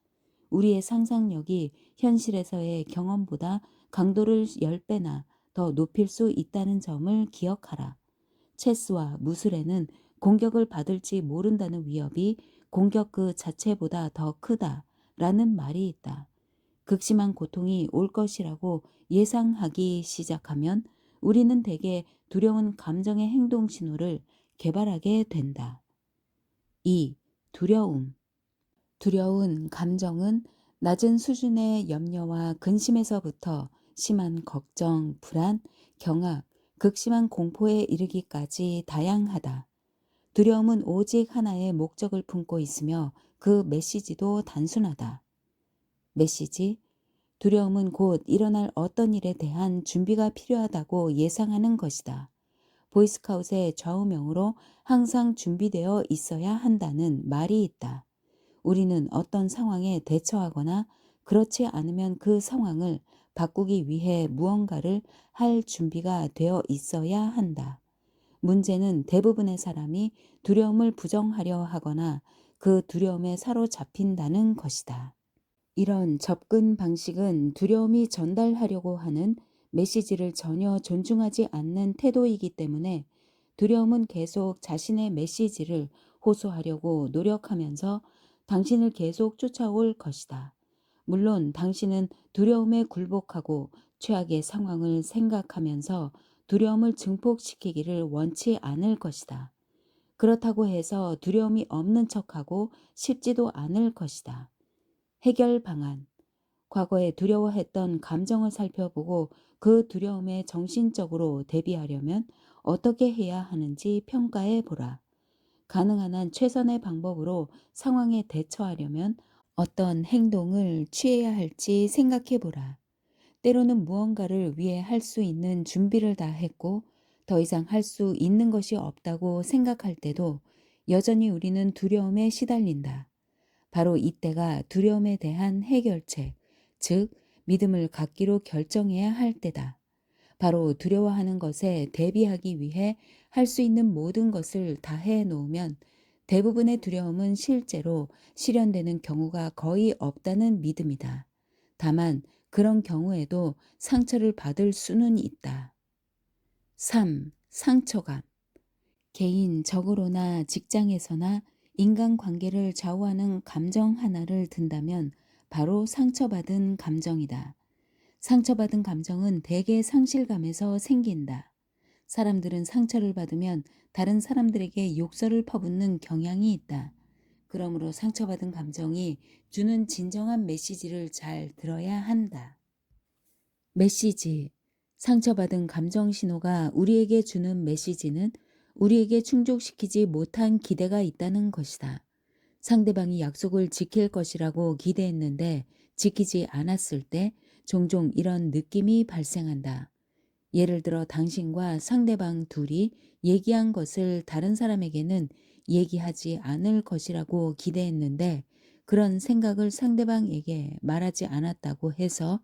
우리의 상상력이 현실에서의 경험보다 강도를 10배나 더 높일 수 있다는 점을 기억하라. 체스와 무술에는 공격을 받을지 모른다는 위협이 공격 그 자체보다 더 크다라는 말이 있다. 극심한 고통이 올 것이라고 예상하기 시작하면 우리는 대개 두려운 감정의 행동 신호를 개발하게 된다. 2. 두려움. 두려운 감정은 낮은 수준의 염려와 근심에서부터 심한 걱정, 불안, 경악, 극심한 공포에 이르기까지 다양하다. 두려움은 오직 하나의 목적을 품고 있으며 그 메시지도 단순하다. 메시지: 두려움은 곧 일어날 어떤 일에 대한 준비가 필요하다고 예상하는 것이다. 보이스카웃의 좌우명으로 항상 준비되어 있어야 한다는 말이 있다. 우리는 어떤 상황에 대처하거나 그렇지 않으면 그 상황을 바꾸기 위해 무언가를 할 준비가 되어 있어야 한다. 문제는 대부분의 사람이 두려움을 부정하려 하거나 그 두려움에 사로잡힌다는 것이다. 이런 접근 방식은 두려움이 전달하려고 하는 메시지를 전혀 존중하지 않는 태도이기 때문에 두려움은 계속 자신의 메시지를 호소하려고 노력하면서 당신을 계속 쫓아올 것이다. 물론 당신은 두려움에 굴복하고 최악의 상황을 생각하면서 두려움을 증폭시키기를 원치 않을 것이다. 그렇다고 해서 두려움이 없는 척하고 싶지도 않을 것이다. 해결 방안: 과거에 두려워했던 감정을 살펴보고 그 두려움에 정신적으로 대비하려면 어떻게 해야 하는지 평가해 보라. 가능한 한 최선의 방법으로 상황에 대처하려면 어떤 행동을 취해야 할지 생각해 보라. 때로는 무언가를 위해 할 수 있는 준비를 다 했고 더 이상 할 수 있는 것이 없다고 생각할 때도 여전히 우리는 두려움에 시달린다. 바로 이때가 두려움에 대한 해결책, 즉 믿음을 갖기로 결정해야 할 때다. 바로 두려워하는 것에 대비하기 위해 할 수 있는 모든 것을 다 해놓으면 대부분의 두려움은 실제로 실현되는 경우가 거의 없다는 믿음이다. 다만 그런 경우에도 상처를 받을 수는 있다. 3. 상처감: 개인적으로나 직장에서나 인간관계를 좌우하는 감정 하나를 든다면 바로 상처받은 감정이다. 상처받은 감정은 대개 상실감에서 생긴다. 사람들은 상처를 받으면 다른 사람들에게 욕설을 퍼붓는 경향이 있다. 그러므로 상처받은 감정이 주는 진정한 메시지를 잘 들어야 한다. 메시지: 상처받은 감정 신호가 우리에게 주는 메시지는 우리에게 충족시키지 못한 기대가 있다는 것이다. 상대방이 약속을 지킬 것이라고 기대했는데 지키지 않았을 때 종종 이런 느낌이 발생한다. 예를 들어 당신과 상대방 둘이 얘기한 것을 다른 사람에게는 얘기하지 않을 것이라고 기대했는데 그런 생각을 상대방에게 말하지 않았다고 해서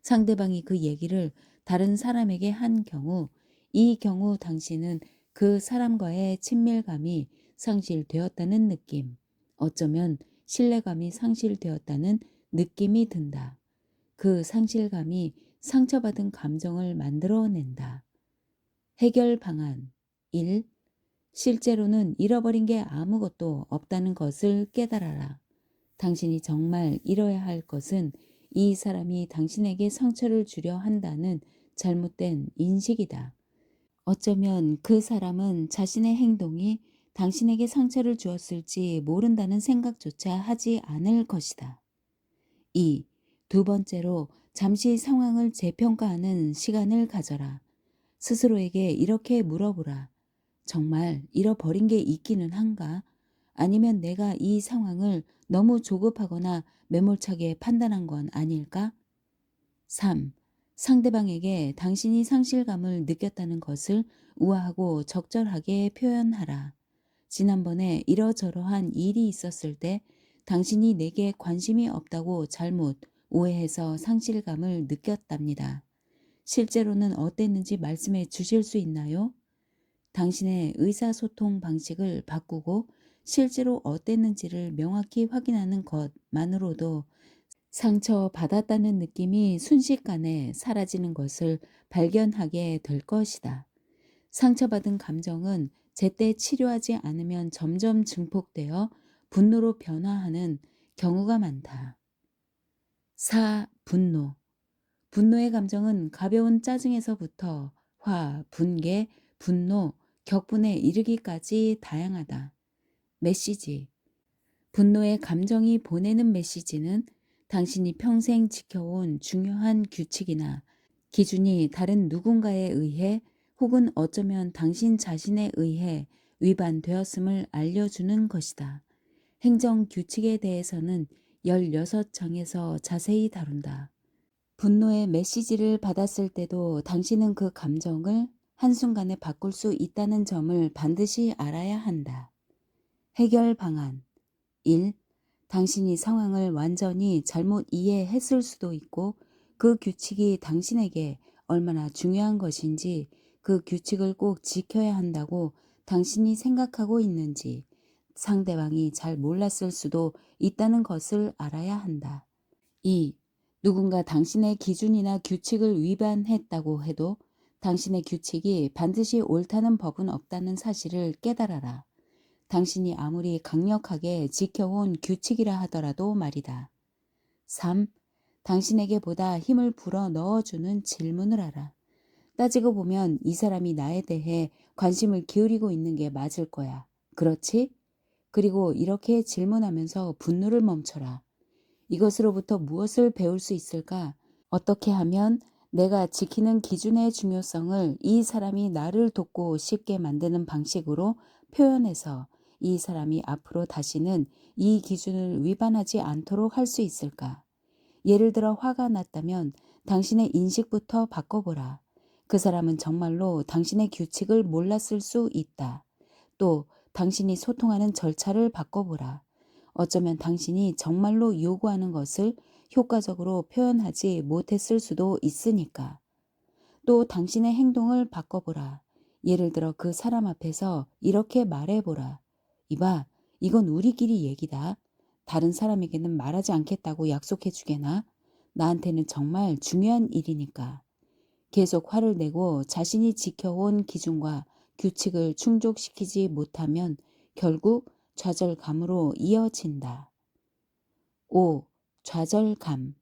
상대방이 그 얘기를 다른 사람에게 한 경우, 이 경우 당신은 그 사람과의 친밀감이 상실되었다는 느낌, 어쩌면 신뢰감이 상실되었다는 느낌이 든다. 그 상실감이 상처받은 감정을 만들어낸다. 해결 방안 1. 실제로는 잃어버린 게 아무것도 없다는 것을 깨달아라. 당신이 정말 잃어야 할 것은 이 사람이 당신에게 상처를 주려 한다는 잘못된 인식이다. 어쩌면 그 사람은 자신의 행동이 당신에게 상처를 주었을지 모른다는 생각조차 하지 않을 것이다. 2. 두 번째로 잠시 상황을 재평가하는 시간을 가져라. 스스로에게 이렇게 물어보라. 정말 잃어버린 게 있기는 한가? 아니면 내가 이 상황을 너무 조급하거나 매몰차게 판단한 건 아닐까? 3. 상대방에게 당신이 상실감을 느꼈다는 것을 우아하고 적절하게 표현하라. 지난번에 이러저러한 일이 있었을 때 당신이 내게 관심이 없다고 잘못 오해해서 상실감을 느꼈답니다. 실제로는 어땠는지 말씀해 주실 수 있나요? 당신의 의사소통 방식을 바꾸고 실제로 어땠는지를 명확히 확인하는 것만으로도 상처받았다는 느낌이 순식간에 사라지는 것을 발견하게 될 것이다. 상처받은 감정은 제때 치료하지 않으면 점점 증폭되어 분노로 변화하는 경우가 많다. 4. 분노: 분노의 감정은 가벼운 짜증에서부터 화, 분개, 분노, 격분에 이르기까지 다양하다. 메시지: 분노의 감정이 보내는 메시지는 당신이 평생 지켜온 중요한 규칙이나 기준이 다른 누군가에 의해 혹은 어쩌면 당신 자신에 의해 위반되었음을 알려주는 것이다. 행정 규칙에 대해서는 16장에서 자세히 다룬다. 분노의 메시지를 받았을 때도 당신은 그 감정을 한순간에 바꿀 수 있다는 점을 반드시 알아야 한다. 해결 방안 1. 당신이 상황을 완전히 잘못 이해했을 수도 있고 그 규칙이 당신에게 얼마나 중요한 것인지 그 규칙을 꼭 지켜야 한다고 당신이 생각하고 있는지 상대방이 잘 몰랐을 수도 있다는 것을 알아야 한다. 2. 누군가 당신의 기준이나 규칙을 위반했다고 해도 당신의 규칙이 반드시 옳다는 법은 없다는 사실을 깨달아라. 당신이 아무리 강력하게 지켜온 규칙이라 하더라도 말이다. 3. 당신에게 보다 힘을 불어 넣어주는 질문을 하라. 따지고 보면 이 사람이 나에 대해 관심을 기울이고 있는 게 맞을 거야. 그렇지? 그리고 이렇게 질문하면서 분노를 멈춰라. 이것으로부터 무엇을 배울 수 있을까? 어떻게 하면 내가 지키는 기준의 중요성을 이 사람이 나를 돕고 쉽게 만드는 방식으로 표현해서 이 사람이 앞으로 다시는 이 기준을 위반하지 않도록 할 수 있을까? 예를 들어 화가 났다면 당신의 인식부터 바꿔보라. 그 사람은 정말로 당신의 규칙을 몰랐을 수 있다. 또 당신이 소통하는 절차를 바꿔보라. 어쩌면 당신이 정말로 요구하는 것을 효과적으로 표현하지 못했을 수도 있으니까. 또 당신의 행동을 바꿔보라. 예를 들어 그 사람 앞에서 이렇게 말해보라. 이봐, 이건 우리끼리 얘기다. 다른 사람에게는 말하지 않겠다고 약속해 주게나? 나한테는 정말 중요한 일이니까. 계속 화를 내고 자신이 지켜온 기준과 규칙을 충족시키지 못하면 결국 좌절감으로 이어진다. 5. 좌절감.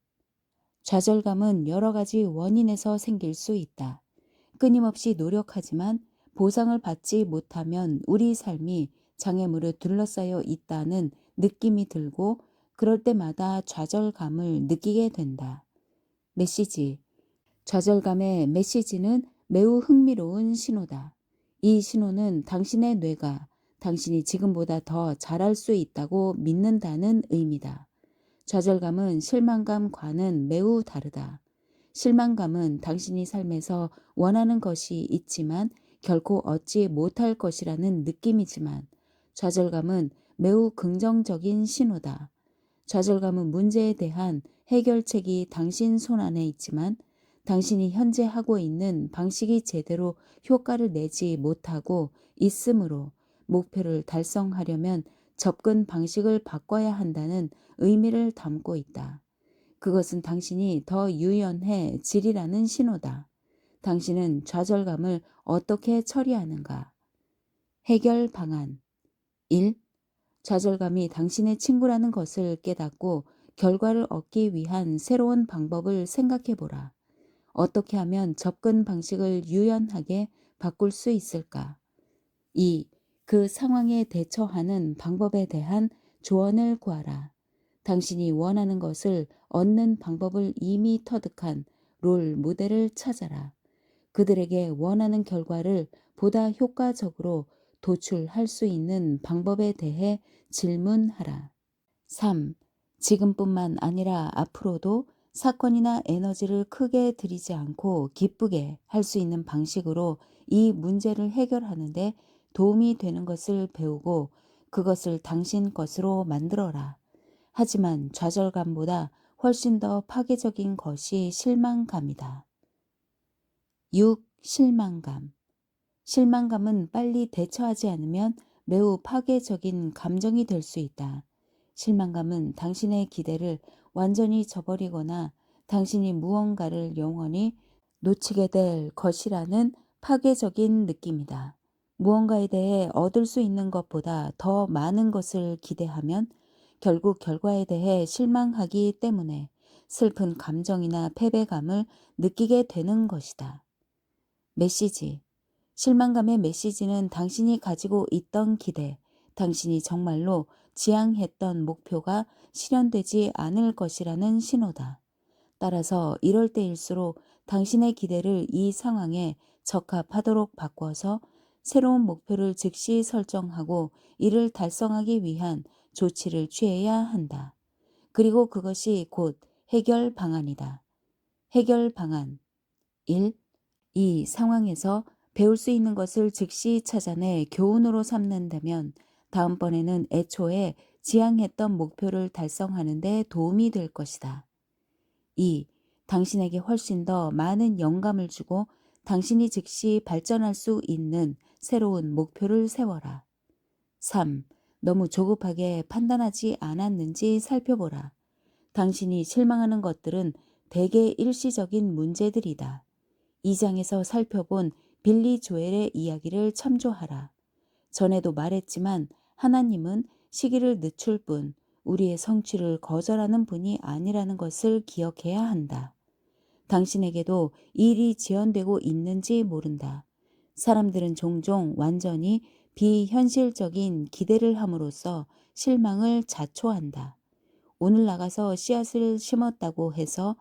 좌절감은 여러 가지 원인에서 생길 수 있다. 끊임없이 노력하지만 보상을 받지 못하면 우리 삶이 장애물에 둘러싸여 있다는 느낌이 들고 그럴 때마다 좌절감을 느끼게 된다. 메시지. 좌절감의 메시지는 매우 흥미로운 신호다. 이 신호는 당신의 뇌가 당신이 지금보다 더 잘할 수 있다고 믿는다는 의미다. 좌절감은 실망감과는 매우 다르다. 실망감은 당신이 삶에서 원하는 것이 있지만 결코 얻지 못할 것이라는 느낌이지만 좌절감은 매우 긍정적인 신호다. 좌절감은 문제에 대한 해결책이 당신 손 안에 있지만 당신이 현재 하고 있는 방식이 제대로 효과를 내지 못하고 있으므로 목표를 달성하려면 접근 방식을 바꿔야 한다는 의미를 담고 있다. 그것은 당신이 더 유연해지리라는 신호다. 당신은 좌절감을 어떻게 처리하는가? 해결 방안 1. 좌절감이 당신의 친구라는 것을 깨닫고 결과를 얻기 위한 새로운 방법을 생각해 보라. 어떻게 하면 접근 방식을 유연하게 바꿀 수 있을까? 2. 그 상황에 대처하는 방법에 대한 조언을 구하라. 당신이 원하는 것을 얻는 방법을 이미 터득한 롤 모델을 찾아라. 그들에게 원하는 결과를 보다 효과적으로 도출할 수 있는 방법에 대해 질문하라. 3. 지금뿐만 아니라 앞으로도 사건이나 에너지를 크게 들이지 않고 기쁘게 할 수 있는 방식으로 이 문제를 해결하는데 도움이 되는 것을 배우고 그것을 당신 것으로 만들어라. 하지만 좌절감보다 훨씬 더 파괴적인 것이 실망감이다. 6. 실망감. 실망감은 빨리 대처하지 않으면 매우 파괴적인 감정이 될 수 있다. 실망감은 당신의 기대를 완전히 저버리거나 당신이 무언가를 영원히 놓치게 될 것이라는 파괴적인 느낌이다. 무언가에 대해 얻을 수 있는 것보다 더 많은 것을 기대하면 결국 결과에 대해 실망하기 때문에 슬픈 감정이나 패배감을 느끼게 되는 것이다. 메시지. 실망감의 메시지는 당신이 가지고 있던 기대, 당신이 정말로 지향했던 목표가 실현되지 않을 것이라는 신호다. 따라서 이럴 때일수록 당신의 기대를 이 상황에 적합하도록 바꿔서 새로운 목표를 즉시 설정하고 이를 달성하기 위한 조치를 취해야 한다. 그리고 그것이 곧 해결 방안이다. 해결 방안 1. 이 상황에서 배울 수 있는 것을 즉시 찾아내 교훈으로 삼는다면 다음번에는 애초에 지향했던 목표를 달성하는 데 도움이 될 것이다. 2. 당신에게 훨씬 더 많은 영감을 주고 당신이 즉시 발전할 수 있는 새로운 목표를 세워라. 3. 너무 조급하게 판단하지 않았는지 살펴보라. 당신이 실망하는 것들은 대개 일시적인 문제들이다. 2장에서 살펴본 빌리 조엘의 이야기를 참조하라. 전에도 말했지만 하나님은 시기를 늦출 뿐 우리의 성취를 거절하는 분이 아니라는 것을 기억해야 한다. 당신에게도 일이 지연되고 있는지 모른다. 사람들은 종종 완전히 비현실적인 기대를 함으로써 실망을 자초한다. 오늘 나가서 씨앗을 심었다고 해서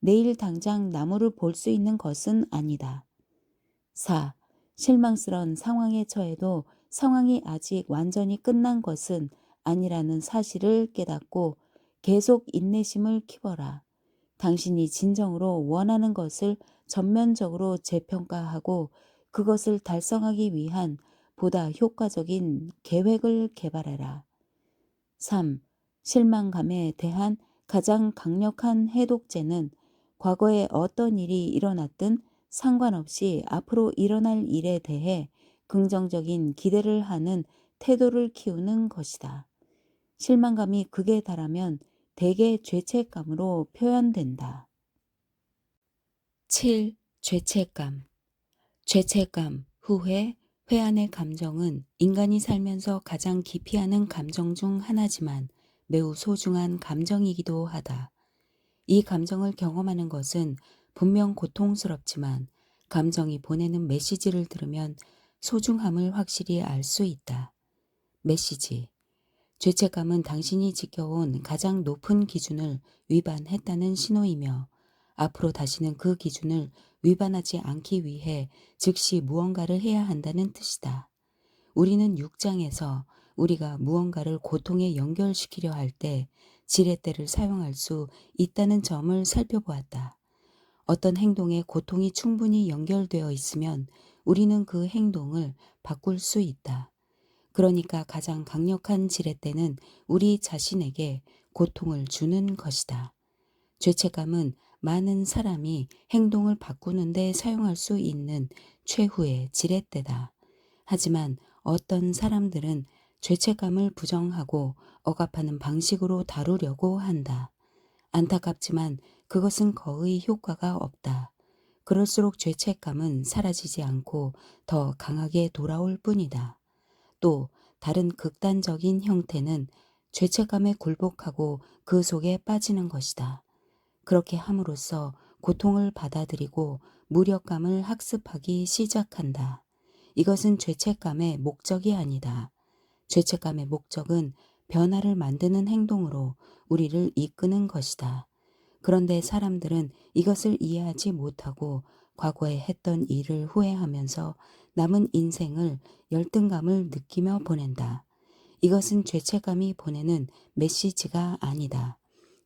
내일 당장 나무를 볼 수 있는 것은 아니다. 4. 실망스러운 상황에 처해도 상황이 아직 완전히 끝난 것은 아니라는 사실을 깨닫고 계속 인내심을 키워라. 당신이 진정으로 원하는 것을 전면적으로 재평가하고 그것을 달성하기 위한 보다 효과적인 계획을 개발해라. 3. 실망감에 대한 가장 강력한 해독제는 과거에 어떤 일이 일어났든 상관없이 앞으로 일어날 일에 대해 긍정적인 기대를 하는 태도를 키우는 것이다. 실망감이 극에 달하면 대개 죄책감으로 표현된다. 7. 죄책감. 죄책감, 후회, 회한의 감정은 인간이 살면서 가장 기피하는 감정 중 하나지만 매우 소중한 감정이기도 하다. 이 감정을 경험하는 것은 분명 고통스럽지만 감정이 보내는 메시지를 들으면 소중함을 확실히 알 수 있다. 메시지. 죄책감은 당신이 지켜온 가장 높은 기준을 위반했다는 신호이며 앞으로 다시는 그 기준을 위반하지 않기 위해 즉시 무언가를 해야 한다는 뜻이다. 우리는 6장에서 우리가 무언가를 고통에 연결시키려 할 때 지렛대를 사용할 수 있다는 점을 살펴보았다. 어떤 행동에 고통이 충분히 연결되어 있으면 우리는 그 행동을 바꿀 수 있다. 그러니까 가장 강력한 지렛대는 우리 자신에게 고통을 주는 것이다. 죄책감은 많은 사람이 행동을 바꾸는 데 사용할 수 있는 최후의 지렛대다. 하지만 어떤 사람들은 죄책감을 부정하고 억압하는 방식으로 다루려고 한다. 안타깝지만 그것은 거의 효과가 없다. 그럴수록 죄책감은 사라지지 않고 더 강하게 돌아올 뿐이다. 또 다른 극단적인 형태는 죄책감에 굴복하고 그 속에 빠지는 것이다. 그렇게 함으로써 고통을 받아들이고 무력감을 학습하기 시작한다. 이것은 죄책감의 목적이 아니다. 죄책감의 목적은 변화를 만드는 행동으로 우리를 이끄는 것이다. 그런데 사람들은 이것을 이해하지 못하고 과거에 했던 일을 후회하면서 남은 인생을 열등감을 느끼며 보낸다. 이것은 죄책감이 보내는 메시지가 아니다.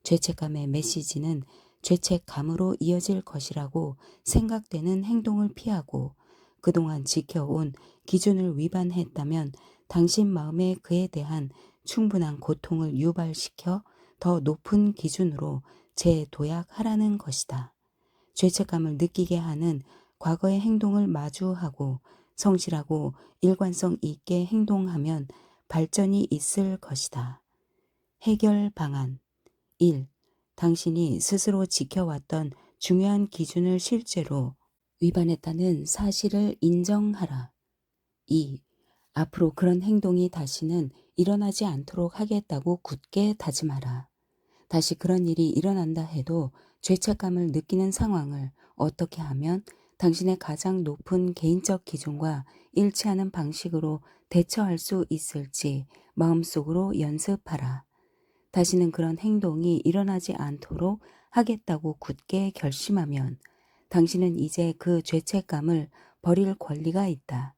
죄책감의 메시지는 죄책감으로 이어질 것이라고 생각되는 행동을 피하고 그동안 지켜온 기준을 위반했다면 당신 마음에 그에 대한 충분한 고통을 유발시켜 더 높은 기준으로 재도약하라는 것이다. 죄책감을 느끼게 하는 과거의 행동을 마주하고 성실하고 일관성 있게 행동하면 발전이 있을 것이다. 해결 방안 1. 당신이 스스로 지켜왔던 중요한 기준을 실제로 위반했다는 사실을 인정하라. 2. 앞으로 그런 행동이 다시는 일어나지 않도록 하겠다고 굳게 다짐하라. 다시 그런 일이 일어난다 해도 죄책감을 느끼는 상황을 어떻게 하면 당신의 가장 높은 개인적 기준과 일치하는 방식으로 대처할 수 있을지 마음속으로 연습하라. 다시는 그런 행동이 일어나지 않도록 하겠다고 굳게 결심하면 당신은 이제 그 죄책감을 버릴 권리가 있다.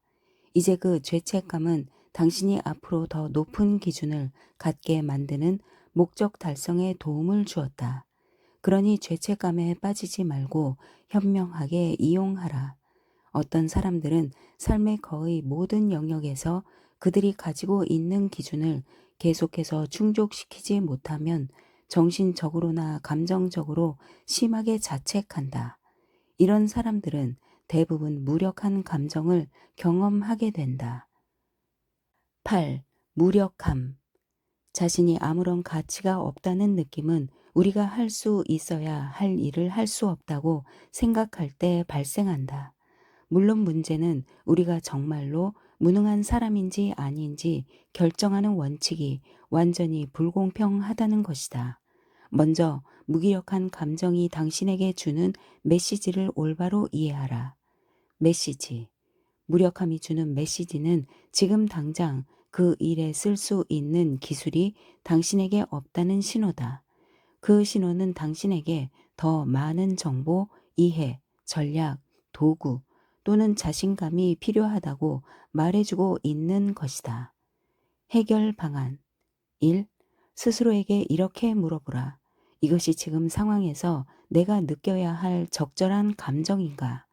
이제 그 죄책감은 당신이 앞으로 더 높은 기준을 갖게 만드는 목적 달성에 도움을 주었다. 그러니 죄책감에 빠지지 말고 현명하게 이용하라. 어떤 사람들은 삶의 거의 모든 영역에서 그들이 가지고 있는 기준을 계속해서 충족시키지 못하면 정신적으로나 감정적으로 심하게 자책한다. 이런 사람들은 대부분 무력한 감정을 경험하게 된다. 8. 무력함. 자신이 아무런 가치가 없다는 느낌은 우리가 할 수 있어야 할 일을 할 수 없다고 생각할 때 발생한다. 물론 문제는 우리가 정말로 무능한 사람인지 아닌지 결정하는 원칙이 완전히 불공평하다는 것이다. 먼저 무기력한 감정이 당신에게 주는 메시지를 올바로 이해하라. 메시지. 무력함이 주는 메시지는 지금 당장 그 일에 쓸 수 있는 기술이 당신에게 없다는 신호다. 그 신호는 당신에게 더 많은 정보, 이해, 전략, 도구 또는 자신감이 필요하다고 말해주고 있는 것이다. 해결 방안 1. 스스로에게 이렇게 물어보라. 이것이 지금 상황에서 내가 느껴야 할 적절한 감정인가?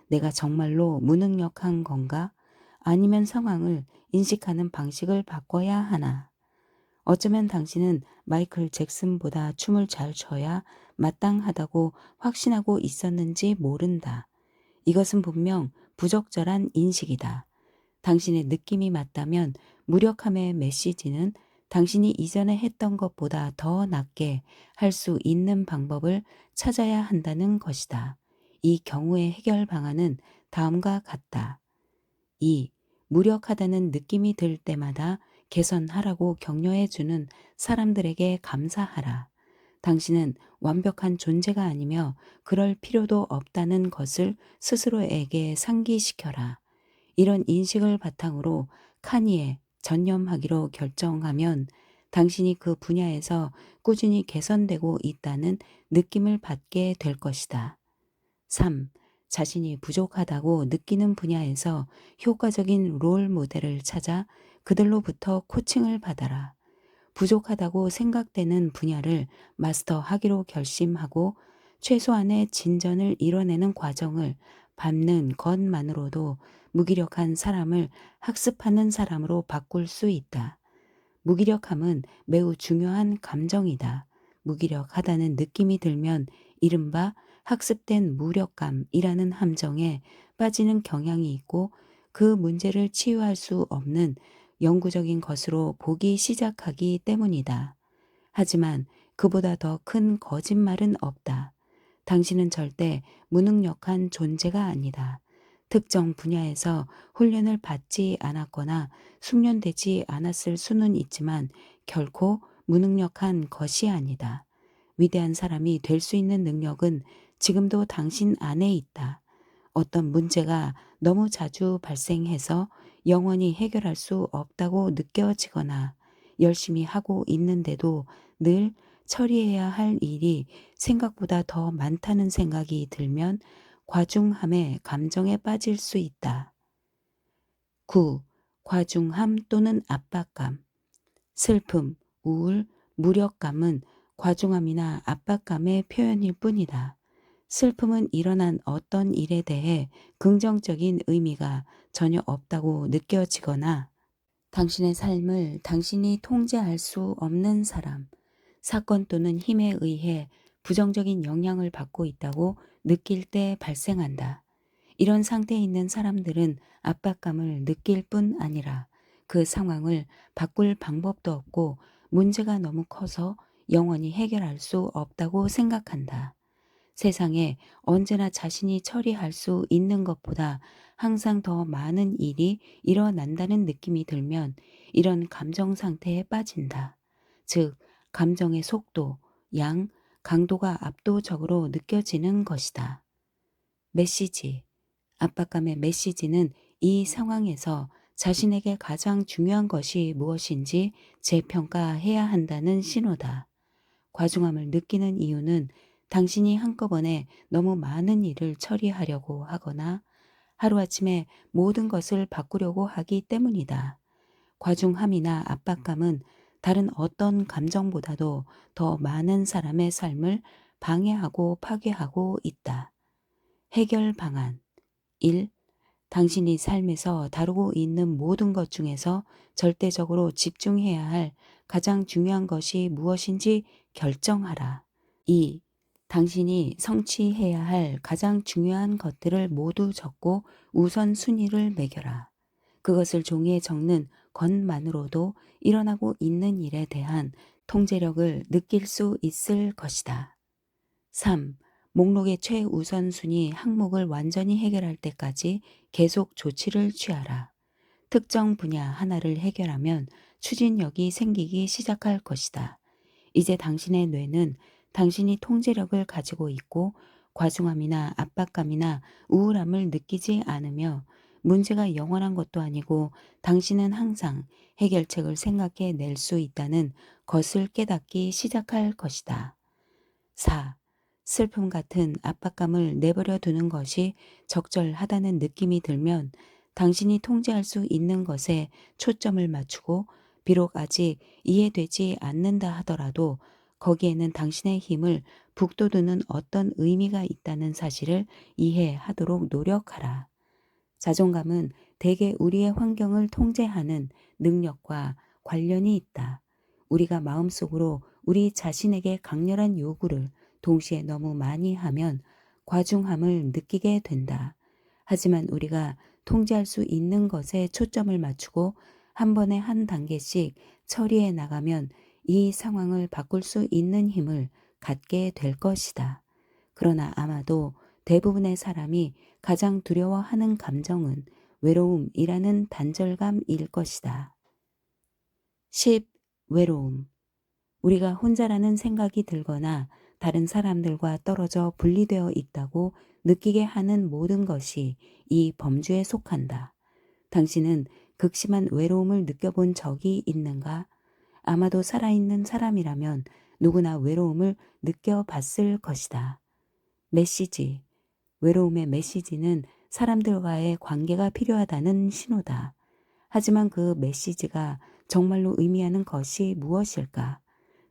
내가 정말로 무능력한 건가? 아니면 상황을 인식하는 방식을 바꿔야 하나? 어쩌면 당신은 마이클 잭슨보다 춤을 잘 춰야 마땅하다고 확신하고 있었는지 모른다. 이것은 분명 부적절한 인식이다. 당신의 느낌이 맞다면 무력함의 메시지는 당신이 이전에 했던 것보다 더 낫게 할 수 있는 방법을 찾아야 한다는 것이다. 이 경우의 해결 방안은 다음과 같다. 2. 무력하다는 느낌이 들 때마다 개선하라고 격려해주는 사람들에게 감사하라. 당신은 완벽한 존재가 아니며 그럴 필요도 없다는 것을 스스로에게 상기시켜라. 이런 인식을 바탕으로 카니에 전념하기로 결정하면 당신이 그 분야에서 꾸준히 개선되고 있다는 느낌을 받게 될 것이다. 3. 자신이 부족하다고 느끼는 분야에서 효과적인 롤 모델을 찾아 그들로부터 코칭을 받아라. 부족하다고 생각되는 분야를 마스터하기로 결심하고 최소한의 진전을 이뤄내는 과정을 밟는 것만으로도 무기력한 사람을 학습하는 사람으로 바꿀 수 있다. 무기력함은 매우 중요한 감정이다. 무기력하다는 느낌이 들면 이른바 학습된 무력감이라는 함정에 빠지는 경향이 있고 그 문제를 치유할 수 없는 영구적인 것으로 보기 시작하기 때문이다. 하지만 그보다 더 큰 거짓말은 없다. 당신은 절대 무능력한 존재가 아니다. 특정 분야에서 훈련을 받지 않았거나 숙련되지 않았을 수는 있지만 결코 무능력한 것이 아니다. 위대한 사람이 될 수 있는 능력은 지금도 당신 안에 있다. 어떤 문제가 너무 자주 발생해서 영원히 해결할 수 없다고 느껴지거나 열심히 하고 있는데도 늘 처리해야 할 일이 생각보다 더 많다는 생각이 들면 과중함의 감정에 빠질 수 있다. 9. 과중함 또는 압박감. 슬픔, 우울, 무력감은 과중함이나 압박감의 표현일 뿐이다. 슬픔은 일어난 어떤 일에 대해 긍정적인 의미가 전혀 없다고 느껴지거나 당신의 삶을 당신이 통제할 수 없는 사람, 사건 또는 힘에 의해 부정적인 영향을 받고 있다고 느낄 때 발생한다. 이런 상태에 있는 사람들은 압박감을 느낄 뿐 아니라 그 상황을 바꿀 방법도 없고 문제가 너무 커서 영원히 해결할 수 없다고 생각한다. 세상에 언제나 자신이 처리할 수 있는 것보다 항상 더 많은 일이 일어난다는 느낌이 들면 이런 감정 상태에 빠진다. 즉, 감정의 속도, 양, 강도가 압도적으로 느껴지는 것이다. 메시지. 압박감의 메시지는 이 상황에서 자신에게 가장 중요한 것이 무엇인지 재평가해야 한다는 신호다. 과중함을 느끼는 이유는 당신이 한꺼번에 너무 많은 일을 처리하려고 하거나 하루아침에 모든 것을 바꾸려고 하기 때문이다. 과중함이나 압박감은 다른 어떤 감정보다도 더 많은 사람의 삶을 방해하고 파괴하고 있다. 해결 방안 1. 당신이 삶에서 다루고 있는 모든 것 중에서 절대적으로 집중해야 할 가장 중요한 것이 무엇인지 결정하라. 2. 당신이 성취해야 할 가장 중요한 것들을 모두 적고 우선순위를 매겨라. 그것을 종이에 적는 것만으로도 일어나고 있는 일에 대한 통제력을 느낄 수 있을 것이다. 3. 목록의 최우선순위 항목을 완전히 해결할 때까지 계속 조치를 취하라. 특정 분야 하나를 해결하면 추진력이 생기기 시작할 것이다. 이제 당신의 뇌는 당신이 통제력을 가지고 있고 과중함이나 압박감이나 우울함을 느끼지 않으며 문제가 영원한 것도 아니고 당신은 항상 해결책을 생각해 낼 수 있다는 것을 깨닫기 시작할 것이다. 4. 슬픔 같은 압박감을 내버려 두는 것이 적절하다는 느낌이 들면 당신이 통제할 수 있는 것에 초점을 맞추고 비록 아직 이해되지 않는다 하더라도 거기에는 당신의 힘을 북돋우는 어떤 의미가 있다는 사실을 이해하도록 노력하라. 자존감은 대개 우리의 환경을 통제하는 능력과 관련이 있다. 우리가 마음속으로 우리 자신에게 강렬한 요구를 동시에 너무 많이 하면 과중함을 느끼게 된다. 하지만 우리가 통제할 수 있는 것에 초점을 맞추고 한 번에 한 단계씩 처리해 나가면 이 상황을 바꿀 수 있는 힘을 갖게 될 것이다. 그러나 아마도 대부분의 사람이 가장 두려워하는 감정은 외로움이라는 단절감일 것이다. 10. 외로움. 우리가 혼자라는 생각이 들거나 다른 사람들과 떨어져 분리되어 있다고 느끼게 하는 모든 것이 이 범주에 속한다. 당신은 극심한 외로움을 느껴본 적이 있는가? 아마도 살아있는 사람이라면 누구나 외로움을 느껴봤을 것이다. 메시지. 외로움의 메시지는 사람들과의 관계가 필요하다는 신호다. 하지만 그 메시지가 정말로 의미하는 것이 무엇일까?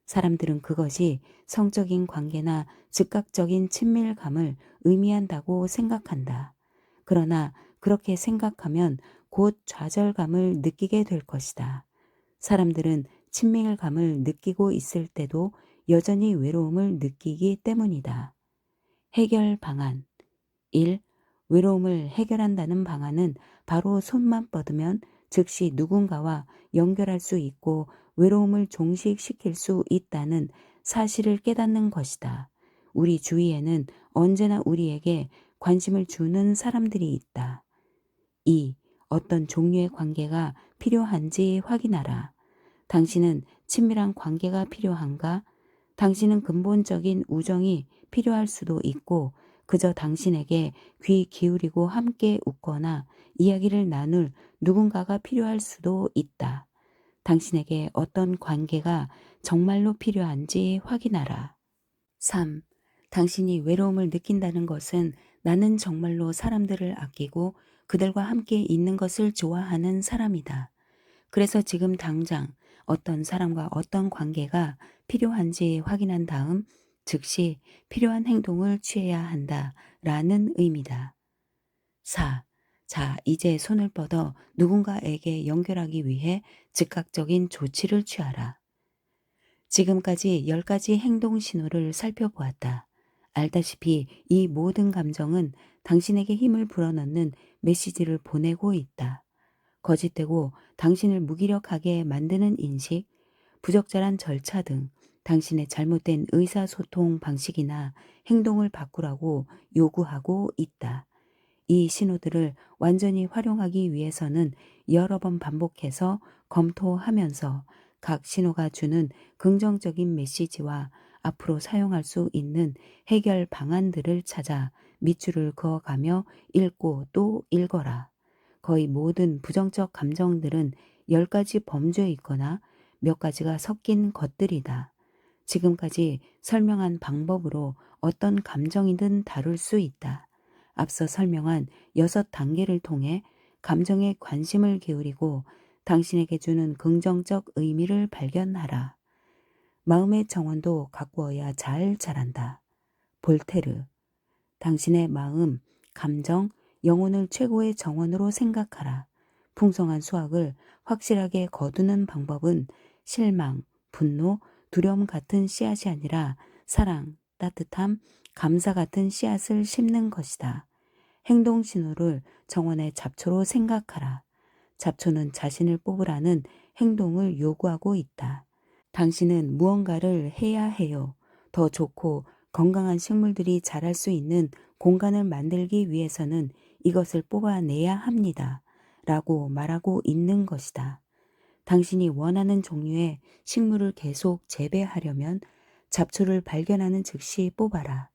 사람들은 그것이 성적인 관계나 즉각적인 친밀감을 의미한다고 생각한다. 그러나 그렇게 생각하면 곧 좌절감을 느끼게 될 것이다. 사람들은 친밀감을 느끼고 있을 때도 여전히 외로움을 느끼기 때문이다. 해결 방안 1. 외로움을 해결한다는 방안은 바로 손만 뻗으면 즉시 누군가와 연결할 수 있고 외로움을 종식시킬 수 있다는 사실을 깨닫는 것이다. 우리 주위에는 언제나 우리에게 관심을 주는 사람들이 있다. 2. 어떤 종류의 관계가 필요한지 확인하라. 당신은 친밀한 관계가 필요한가? 당신은 근본적인 우정이 필요할 수도 있고 그저 당신에게 귀 기울이고 함께 웃거나 이야기를 나눌 누군가가 필요할 수도 있다. 당신에게 어떤 관계가 정말로 필요한지 확인하라. 3. 당신이 외로움을 느낀다는 것은 나는 정말로 사람들을 아끼고 그들과 함께 있는 것을 좋아하는 사람이다. 그래서 지금 당장 어떤 사람과 어떤 관계가 필요한지 확인한 다음 즉시 필요한 행동을 취해야 한다라는 의미다. 4. 자, 이제 손을 뻗어 누군가에게 연결하기 위해 즉각적인 조치를 취하라. 지금까지 10가지 행동 신호를 살펴보았다. 알다시피 이 모든 감정은 당신에게 힘을 불어넣는 메시지를 보내고 있다. 거짓되고 당신을 무기력하게 만드는 인식, 부적절한 절차 등 당신의 잘못된 의사소통 방식이나 행동을 바꾸라고 요구하고 있다. 이 신호들을 완전히 활용하기 위해서는 여러 번 반복해서 검토하면서 각 신호가 주는 긍정적인 메시지와 앞으로 사용할 수 있는 해결 방안들을 찾아 밑줄을 그어가며 읽고 또 읽어라. 거의 모든 부정적 감정들은 10가지 범주에 있거나 몇 가지가 섞인 것들이다. 지금까지 설명한 방법으로 어떤 감정이든 다룰 수 있다. 앞서 설명한 6단계를 통해 감정에 관심을 기울이고 당신에게 주는 긍정적 의미를 발견하라. 마음의 정원도 가꾸어야 잘 자란다. 볼테르. 당신의 마음, 감정, 영혼을 최고의 정원으로 생각하라. 풍성한 수확을 확실하게 거두는 방법은 실망, 분노, 두려움 같은 씨앗이 아니라 사랑, 따뜻함, 감사 같은 씨앗을 심는 것이다. 행동 신호를 정원의 잡초로 생각하라. 잡초는 자신을 뽑으라는 행동을 요구하고 있다. 당신은 무언가를 해야 해요. 더 좋고 건강한 식물들이 자랄 수 있는 공간을 만들기 위해서는 이것을 뽑아내야 합니다. 라고 말하고 있는 것이다. 당신이 원하는 종류의 식물을 계속 재배하려면 잡초를 발견하는 즉시 뽑아라.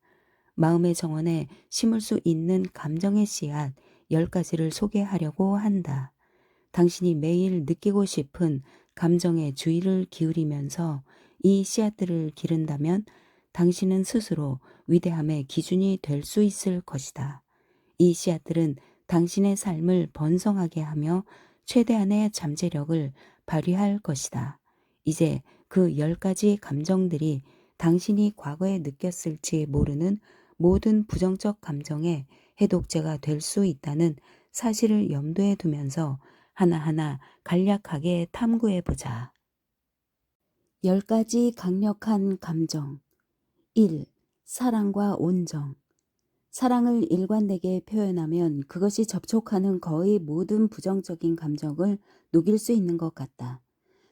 마음의 정원에 심을 수 있는 감정의 씨앗 10가지를 소개하려고 한다. 당신이 매일 느끼고 싶은 감정에 주의를 기울이면서 이 씨앗들을 기른다면 당신은 스스로 위대함의 기준이 될 수 있을 것이다. 이 씨앗들은 당신의 삶을 번성하게 하며 최대한의 잠재력을 발휘할 것이다. 이제 그 10가지 감정들이 당신이 과거에 느꼈을지 모르는 모든 부정적 감정의 해독제가 될 수 있다는 사실을 염두에 두면서 하나하나 간략하게 탐구해보자. 10가지 강력한 감정. 1. 사랑과 온정. 사랑을 일관되게 표현하면 그것이 접촉하는 거의 모든 부정적인 감정을 녹일 수 있는 것 같다.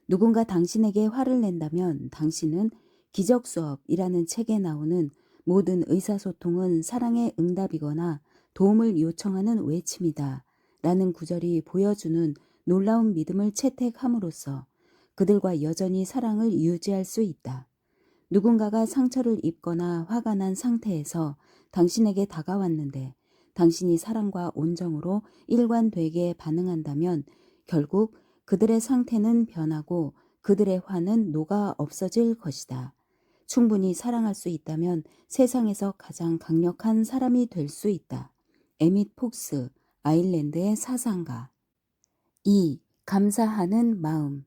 누군가 당신에게 화를 낸다면 당신은 기적 수업이라는 책에 나오는 모든 의사소통은 사랑의 응답이거나 도움을 요청하는 외침이다. 라는 구절이 보여주는 놀라운 믿음을 채택함으로써 그들과 여전히 사랑을 유지할 수 있다. 누군가가 상처를 입거나 화가 난 상태에서 당신에게 다가왔는데 당신이 사랑과 온정으로 일관되게 반응한다면 결국 그들의 상태는 변하고 그들의 화는 녹아 없어질 것이다. 충분히 사랑할 수 있다면 세상에서 가장 강력한 사람이 될 수 있다. 에밋 폭스, 아일랜드의 사상가. 2. 감사하는 마음.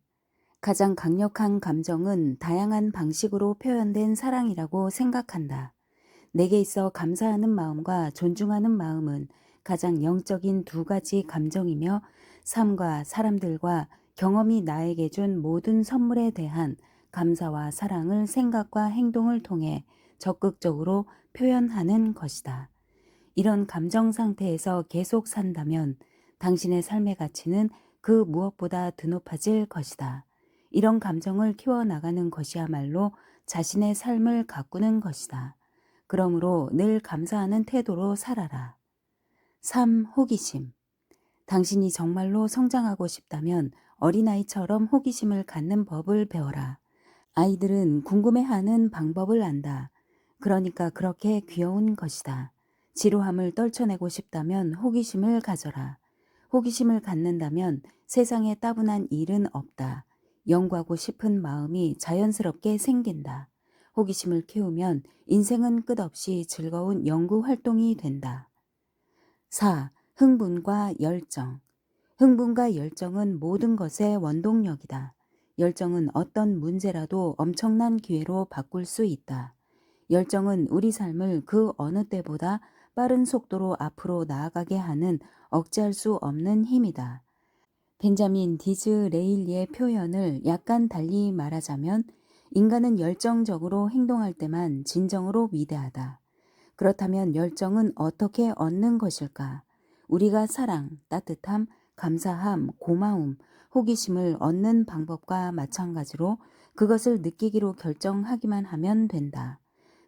가장 강력한 감정은 다양한 방식으로 표현된 사랑이라고 생각한다. 내게 있어 감사하는 마음과 존중하는 마음은 가장 영적인 2가지 감정이며 삶과 사람들과 경험이 나에게 준 모든 선물에 대한 감사와 사랑을 생각과 행동을 통해 적극적으로 표현하는 것이다. 이런 감정 상태에서 계속 산다면 당신의 삶의 가치는 그 무엇보다 드높아질 것이다. 이런 감정을 키워나가는 것이야말로 자신의 삶을 가꾸는 것이다. 그러므로 늘 감사하는 태도로 살아라. 3. 호기심. 당신이 정말로 성장하고 싶다면 어린아이처럼 호기심을 갖는 법을 배워라. 아이들은 궁금해하는 방법을 안다. 그러니까 그렇게 귀여운 것이다. 지루함을 떨쳐내고 싶다면 호기심을 가져라. 호기심을 갖는다면 세상에 따분한 일은 없다. 연구하고 싶은 마음이 자연스럽게 생긴다. 호기심을 키우면 인생은 끝없이 즐거운 연구 활동이 된다. 4. 흥분과 열정. 흥분과 열정은 모든 것의 원동력이다. 열정은 어떤 문제라도 엄청난 기회로 바꿀 수 있다. 열정은 우리 삶을 그 어느 때보다 빠른 속도로 앞으로 나아가게 하는 억제할 수 없는 힘이다. 벤자민 디즈레일리의 표현을 약간 달리 말하자면 인간은 열정적으로 행동할 때만 진정으로 위대하다. 그렇다면 열정은 어떻게 얻는 것일까? 우리가 사랑, 따뜻함, 감사함, 고마움, 호기심을 얻는 방법과 마찬가지로 그것을 느끼기로 결정하기만 하면 된다.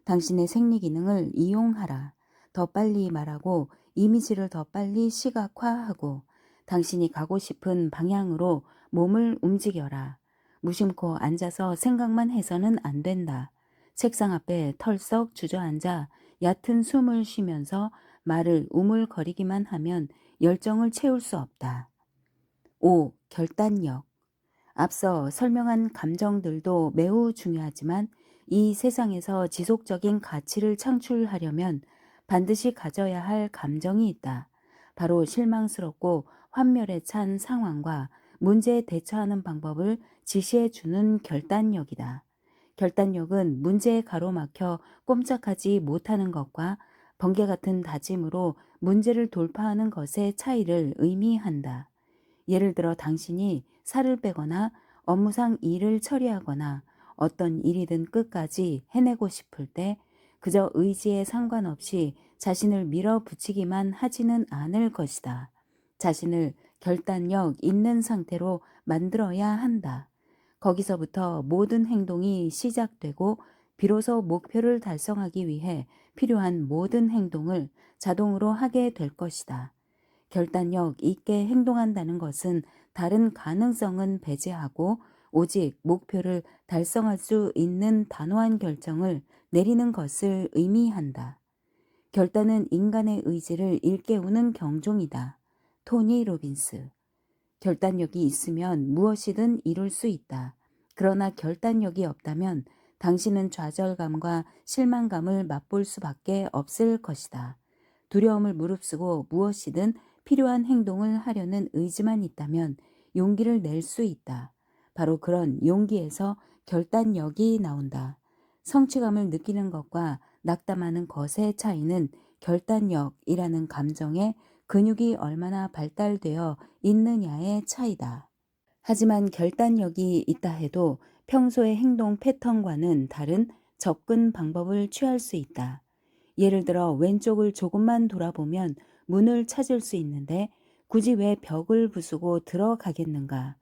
당신의 생리 기능을 이용하라. 더 빨리 말하고 이미지를 더 빨리 시각화하고 당신이 가고 싶은 방향으로 몸을 움직여라. 무심코 앉아서 생각만 해서는 안 된다. 책상 앞에 털썩 주저앉아 얕은 숨을 쉬면서 말을 우물거리기만 하면 열정을 채울 수 없다. 5. 결단력. 앞서 설명한 감정들도 매우 중요하지만 이 세상에서 지속적인 가치를 창출하려면 반드시 가져야 할 감정이 있다. 바로 실망스럽고 환멸에 찬 상황과 문제에 대처하는 방법을 지시해 주는 결단력이다. 결단력은 문제에 가로막혀 꼼짝하지 못하는 것과 번개 같은 다짐으로 문제를 돌파하는 것의 차이를 의미한다. 예를 들어 당신이 살을 빼거나 업무상 일을 처리하거나 어떤 일이든 끝까지 해내고 싶을 때 그저 의지에 상관없이 자신을 밀어붙이기만 하지는 않을 것이다. 자신을 결단력 있는 상태로 만들어야 한다. 거기서부터 모든 행동이 시작되고 비로소 목표를 달성하기 위해 필요한 모든 행동을 자동으로 하게 될 것이다. 결단력 있게 행동한다는 것은 다른 가능성은 배제하고 오직 목표를 달성할 수 있는 단호한 결정을 내리는 것을 의미한다. 결단은 인간의 의지를 일깨우는 경종이다. 토니 로빈스. 결단력이 있으면 무엇이든 이룰 수 있다. 그러나 결단력이 없다면 당신은 좌절감과 실망감을 맛볼 수밖에 없을 것이다. 두려움을 무릅쓰고 무엇이든 필요한 행동을 하려는 의지만 있다면 용기를 낼 수 있다. 바로 그런 용기에서 결단력이 나온다. 성취감을 느끼는 것과 낙담하는 것의 차이는 결단력이라는 감정의 근육이 얼마나 발달되어 있느냐의 차이다. 하지만 결단력이 있다 해도 평소의 행동 패턴과는 다른 접근 방법을 취할 수 있다. 예를 들어 왼쪽을 조금만 돌아보면 문을 찾을 수 있는데 굳이 왜 벽을 부수고 들어가겠는가?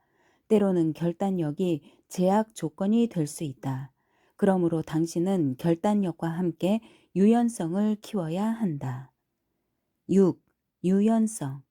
때로는 결단력이 제약 조건이 될 수 있다. 그러므로 당신은 결단력과 함께 유연성을 키워야 한다. 6. 유연성.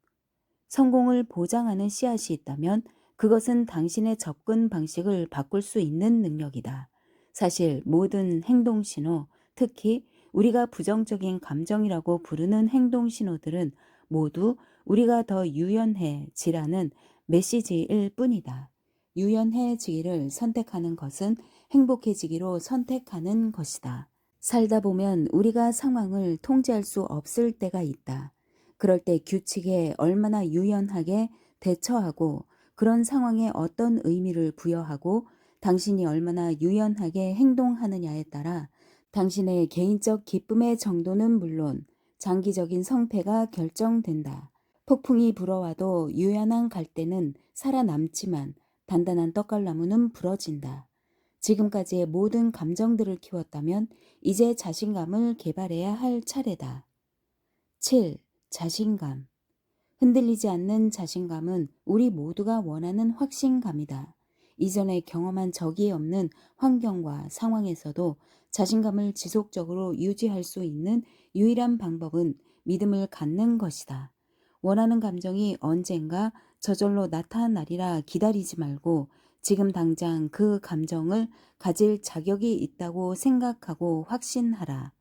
성공을 보장하는 씨앗이 있다면 그것은 당신의 접근 방식을 바꿀 수 있는 능력이다. 사실 모든 행동 신호, 특히 우리가 부정적인 감정이라고 부르는 행동 신호들은 모두 우리가 더 유연해지라는 메시지일 뿐이다. 유연해지기를 선택하는 것은 행복해지기로 선택하는 것이다. 살다 보면 우리가 상황을 통제할 수 없을 때가 있다. 그럴 때 규칙에 얼마나 유연하게 대처하고 그런 상황에 어떤 의미를 부여하고 당신이 얼마나 유연하게 행동하느냐에 따라 당신의 개인적 기쁨의 정도는 물론 장기적인 성패가 결정된다. 폭풍이 불어와도 유연한 갈대는 살아남지만 단단한 떡갈나무는 부러진다. 지금까지의 모든 감정들을 키웠다면 이제 자신감을 개발해야 할 차례다. 7. 자신감. 흔들리지 않는 자신감은 우리 모두가 원하는 확신감이다. 이전에 경험한 적이 없는 환경과 상황에서도 자신감을 지속적으로 유지할 수 있는 유일한 방법은 믿음을 갖는 것이다. 원하는 감정이 언젠가 저절로 나타나리라 기다리지 말고 지금 당장 그 감정을 가질 자격이 있다고 생각하고 확신하라.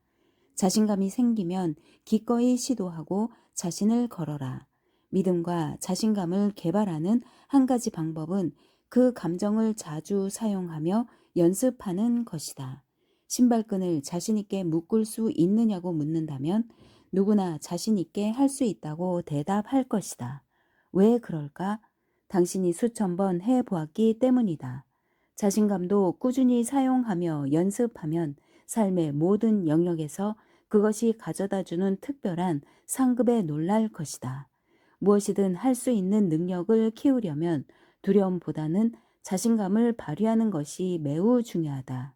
자신감이 생기면 기꺼이 시도하고 자신을 걸어라. 믿음과 자신감을 개발하는 한 가지 방법은 그 감정을 자주 사용하며 연습하는 것이다. 신발끈을 자신있게 묶을 수 있느냐고 묻는다면 누구나 자신있게 할 수 있다고 대답할 것이다. 왜 그럴까? 당신이 수천 번 해보았기 때문이다. 자신감도 꾸준히 사용하며 연습하면 삶의 모든 영역에서 그것이 가져다주는 특별한 상급에 놀랄 것이다. 무엇이든 할 수 있는 능력을 키우려면 두려움보다는 자신감을 발휘하는 것이 매우 중요하다.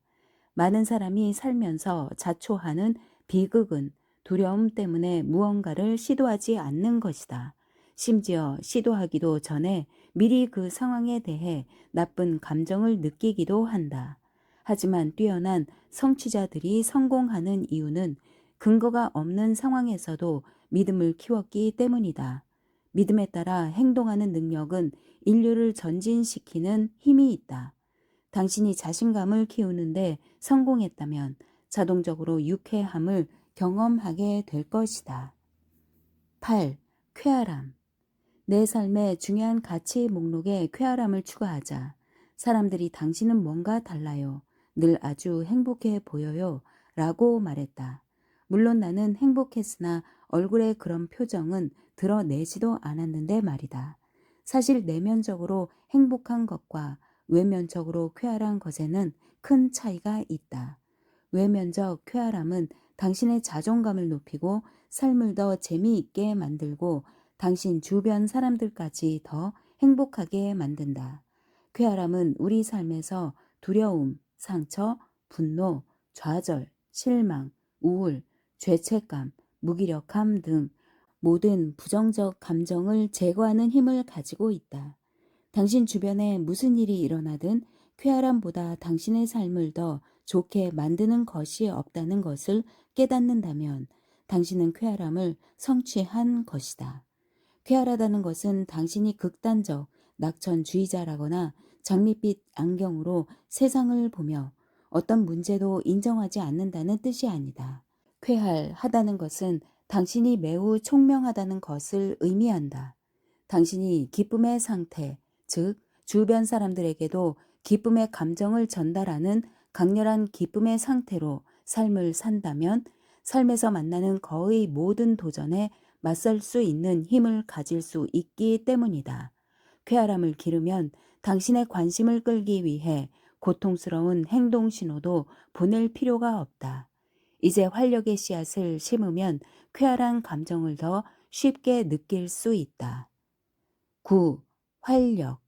많은 사람이 살면서 자초하는 비극은 두려움 때문에 무언가를 시도하지 않는 것이다. 심지어 시도하기도 전에 미리 그 상황에 대해 나쁜 감정을 느끼기도 한다. 하지만 뛰어난 성취자들이 성공하는 이유는 근거가 없는 상황에서도 믿음을 키웠기 때문이다. 믿음에 따라 행동하는 능력은 인류를 전진시키는 힘이 있다. 당신이 자신감을 키우는데 성공했다면 자동적으로 유쾌함을 경험하게 될 것이다. 8. 쾌활함. 내 삶의 중요한 가치 목록에 쾌활함을 추가하자. 사람들이 당신은 뭔가 달라요. 늘 아주 행복해 보여요. 라고 말했다. 물론 나는 행복했으나 얼굴에 그런 표정은 드러내지도 않았는데 말이다. 사실 내면적으로 행복한 것과 외면적으로 쾌활한 것에는 큰 차이가 있다. 외면적 쾌활함은 당신의 자존감을 높이고 삶을 더 재미있게 만들고 당신 주변 사람들까지 더 행복하게 만든다. 쾌활함은 우리 삶에서 두려움, 상처, 분노, 좌절, 실망, 우울, 죄책감, 무기력함 등 모든 부정적 감정을 제거하는 힘을 가지고 있다. 당신 주변에 무슨 일이 일어나든 쾌활함보다 당신의 삶을 더 좋게 만드는 것이 없다는 것을 깨닫는다면 당신은 쾌활함을 성취한 것이다. 쾌활하다는 것은 당신이 극단적 낙천주의자라거나 장밋빛 안경으로 세상을 보며 어떤 문제도 인정하지 않는다는 뜻이 아니다. 쾌활하다는 것은 당신이 매우 총명하다는 것을 의미한다. 당신이 기쁨의 상태, 즉 주변 사람들에게도 기쁨의 감정을 전달하는 강렬한 기쁨의 상태로 삶을 산다면 삶에서 만나는 거의 모든 도전에 맞설 수 있는 힘을 가질 수 있기 때문이다. 쾌활함을 기르면 당신의 관심을 끌기 위해 고통스러운 행동 신호도 보낼 필요가 없다. 이제 활력의 씨앗을 심으면 쾌활한 감정을 더 쉽게 느낄 수 있다. 9. 활력.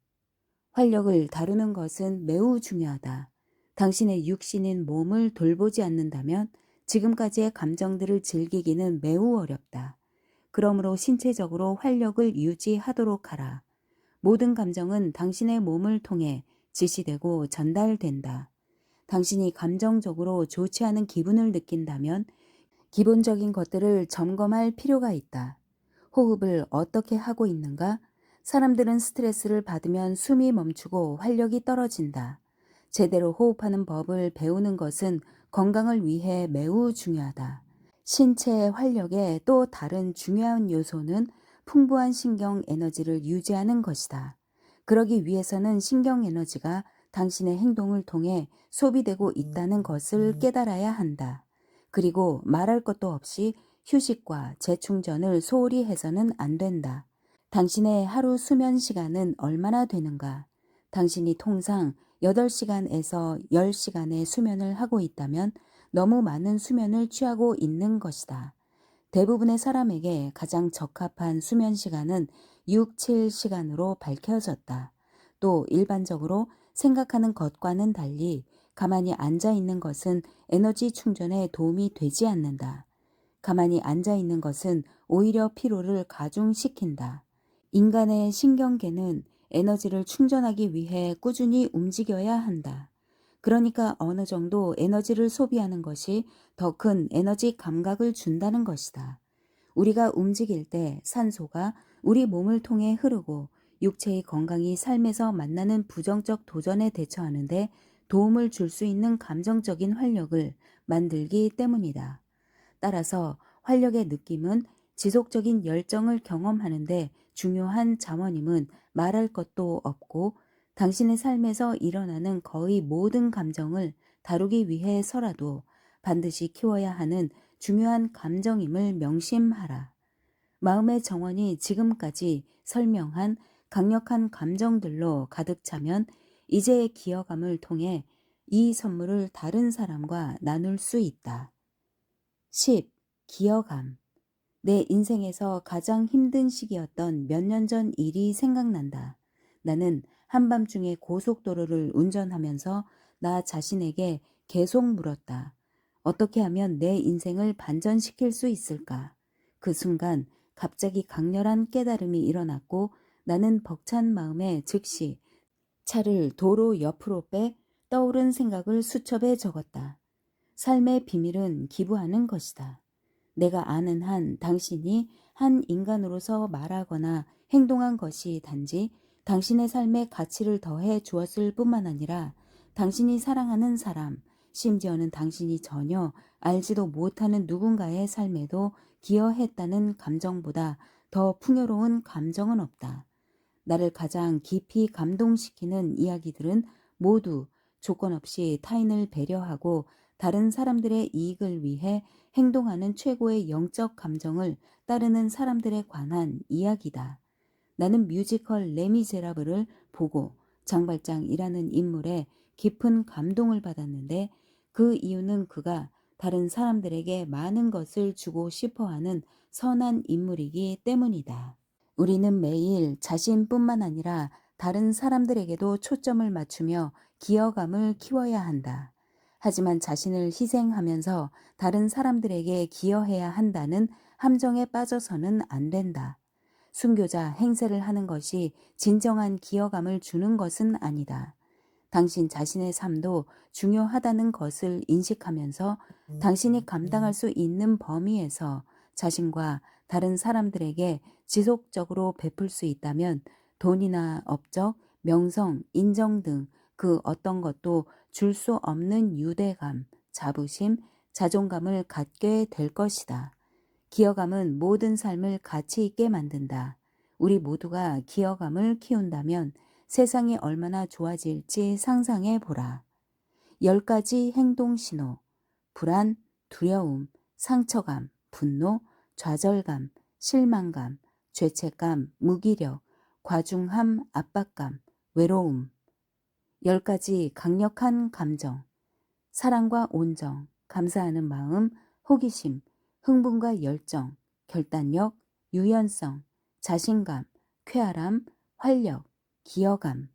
활력을 다루는 것은 매우 중요하다. 당신의 육신인 몸을 돌보지 않는다면 지금까지의 감정들을 즐기기는 매우 어렵다. 그러므로 신체적으로 활력을 유지하도록 하라. 모든 감정은 당신의 몸을 통해 지시되고 전달된다. 당신이 감정적으로 좋지 않은 기분을 느낀다면 기본적인 것들을 점검할 필요가 있다. 호흡을 어떻게 하고 있는가? 사람들은 스트레스를 받으면 숨이 멈추고 활력이 떨어진다. 제대로 호흡하는 법을 배우는 것은 건강을 위해 매우 중요하다. 신체의 활력의 또 다른 중요한 요소는 풍부한 신경 에너지를 유지하는 것이다. 그러기 위해서는 신경 에너지가 당신의 행동을 통해 소비되고 있다는 것을 깨달아야 한다. 그리고 말할 것도 없이 휴식과 재충전을 소홀히 해서는 안 된다. 당신의 하루 수면 시간은 얼마나 되는가? 당신이 통상 8시간에서 10시간의 수면을 하고 있다면 너무 많은 수면을 취하고 있는 것이다. 대부분의 사람에게 가장 적합한 수면 시간은 6, 7시간으로 밝혀졌다. 또 일반적으로 생각하는 것과는 달리 가만히 앉아 있는 것은 에너지 충전에 도움이 되지 않는다. 가만히 앉아 있는 것은 오히려 피로를 가중시킨다. 인간의 신경계는 에너지를 충전하기 위해 꾸준히 움직여야 한다. 그러니까 어느 정도 에너지를 소비하는 것이 더 큰 에너지 감각을 준다는 것이다. 우리가 움직일 때 산소가 우리 몸을 통해 흐르고 육체의 건강이 삶에서 만나는 부정적 도전에 대처하는데 도움을 줄 수 있는 감정적인 활력을 만들기 때문이다. 따라서 활력의 느낌은 지속적인 열정을 경험하는데 중요한 자원임은 말할 것도 없고 당신의 삶에서 일어나는 거의 모든 감정을 다루기 위해서라도 반드시 키워야 하는 중요한 감정임을 명심하라. 마음의 정원이 지금까지 설명한 강력한 감정들로 가득 차면 이제의 기여감을 통해 이 선물을 다른 사람과 나눌 수 있다. 10. 기여감. 내 인생에서 가장 힘든 시기였던 몇 년 전 일이 생각난다. 나는 한밤중에 고속도로를 운전하면서 나 자신에게 계속 물었다. 어떻게 하면 내 인생을 반전시킬 수 있을까? 그 순간 갑자기 강렬한 깨달음이 일어났고 나는 벅찬 마음에 즉시 차를 도로 옆으로 빼 떠오른 생각을 수첩에 적었다. 삶의 비밀은 기부하는 것이다. 내가 아는 한 당신이 한 인간으로서 말하거나 행동한 것이 단지 당신의 삶에 가치를 더해 주었을 뿐만 아니라 당신이 사랑하는 사람, 심지어는 당신이 전혀 알지도 못하는 누군가의 삶에도 기여했다는 감정보다 더 풍요로운 감정은 없다. 나를 가장 깊이 감동시키는 이야기들은 모두 조건 없이 타인을 배려하고 다른 사람들의 이익을 위해 행동하는 최고의 영적 감정을 따르는 사람들에 관한 이야기다. 나는 뮤지컬 레미제라블을 보고 장발장이라는 인물에 깊은 감동을 받았는데 그 이유는 그가 다른 사람들에게 많은 것을 주고 싶어 하는 선한 인물이기 때문이다. 우리는 매일 자신뿐만 아니라 다른 사람들에게도 초점을 맞추며 기여감을 키워야 한다. 하지만 자신을 희생하면서 다른 사람들에게 기여해야 한다는 함정에 빠져서는 안 된다. 순교자 행세를 하는 것이 진정한 기여감을 주는 것은 아니다. 당신 자신의 삶도 중요하다는 것을 인식하면서 당신이 감당할 수 있는 범위에서 자신과 다른 사람들에게 지속적으로 베풀 수 있다면 돈이나 업적, 명성, 인정 등 그 어떤 것도 줄 수 없는 유대감, 자부심, 자존감을 갖게 될 것이다. 기여감은 모든 삶을 가치 있게 만든다. 우리 모두가 기여감을 키운다면 세상이 얼마나 좋아질지 상상해 보라. 10가지 행동 신호. 불안, 두려움, 상처감, 분노, 좌절감, 실망감, 죄책감, 무기력, 과중함, 압박감, 외로움. 10가지 강력한 감정. 사랑과 온정, 감사하는 마음, 호기심, 흥분과 열정, 결단력, 유연성, 자신감, 쾌활함, 활력, 기여감.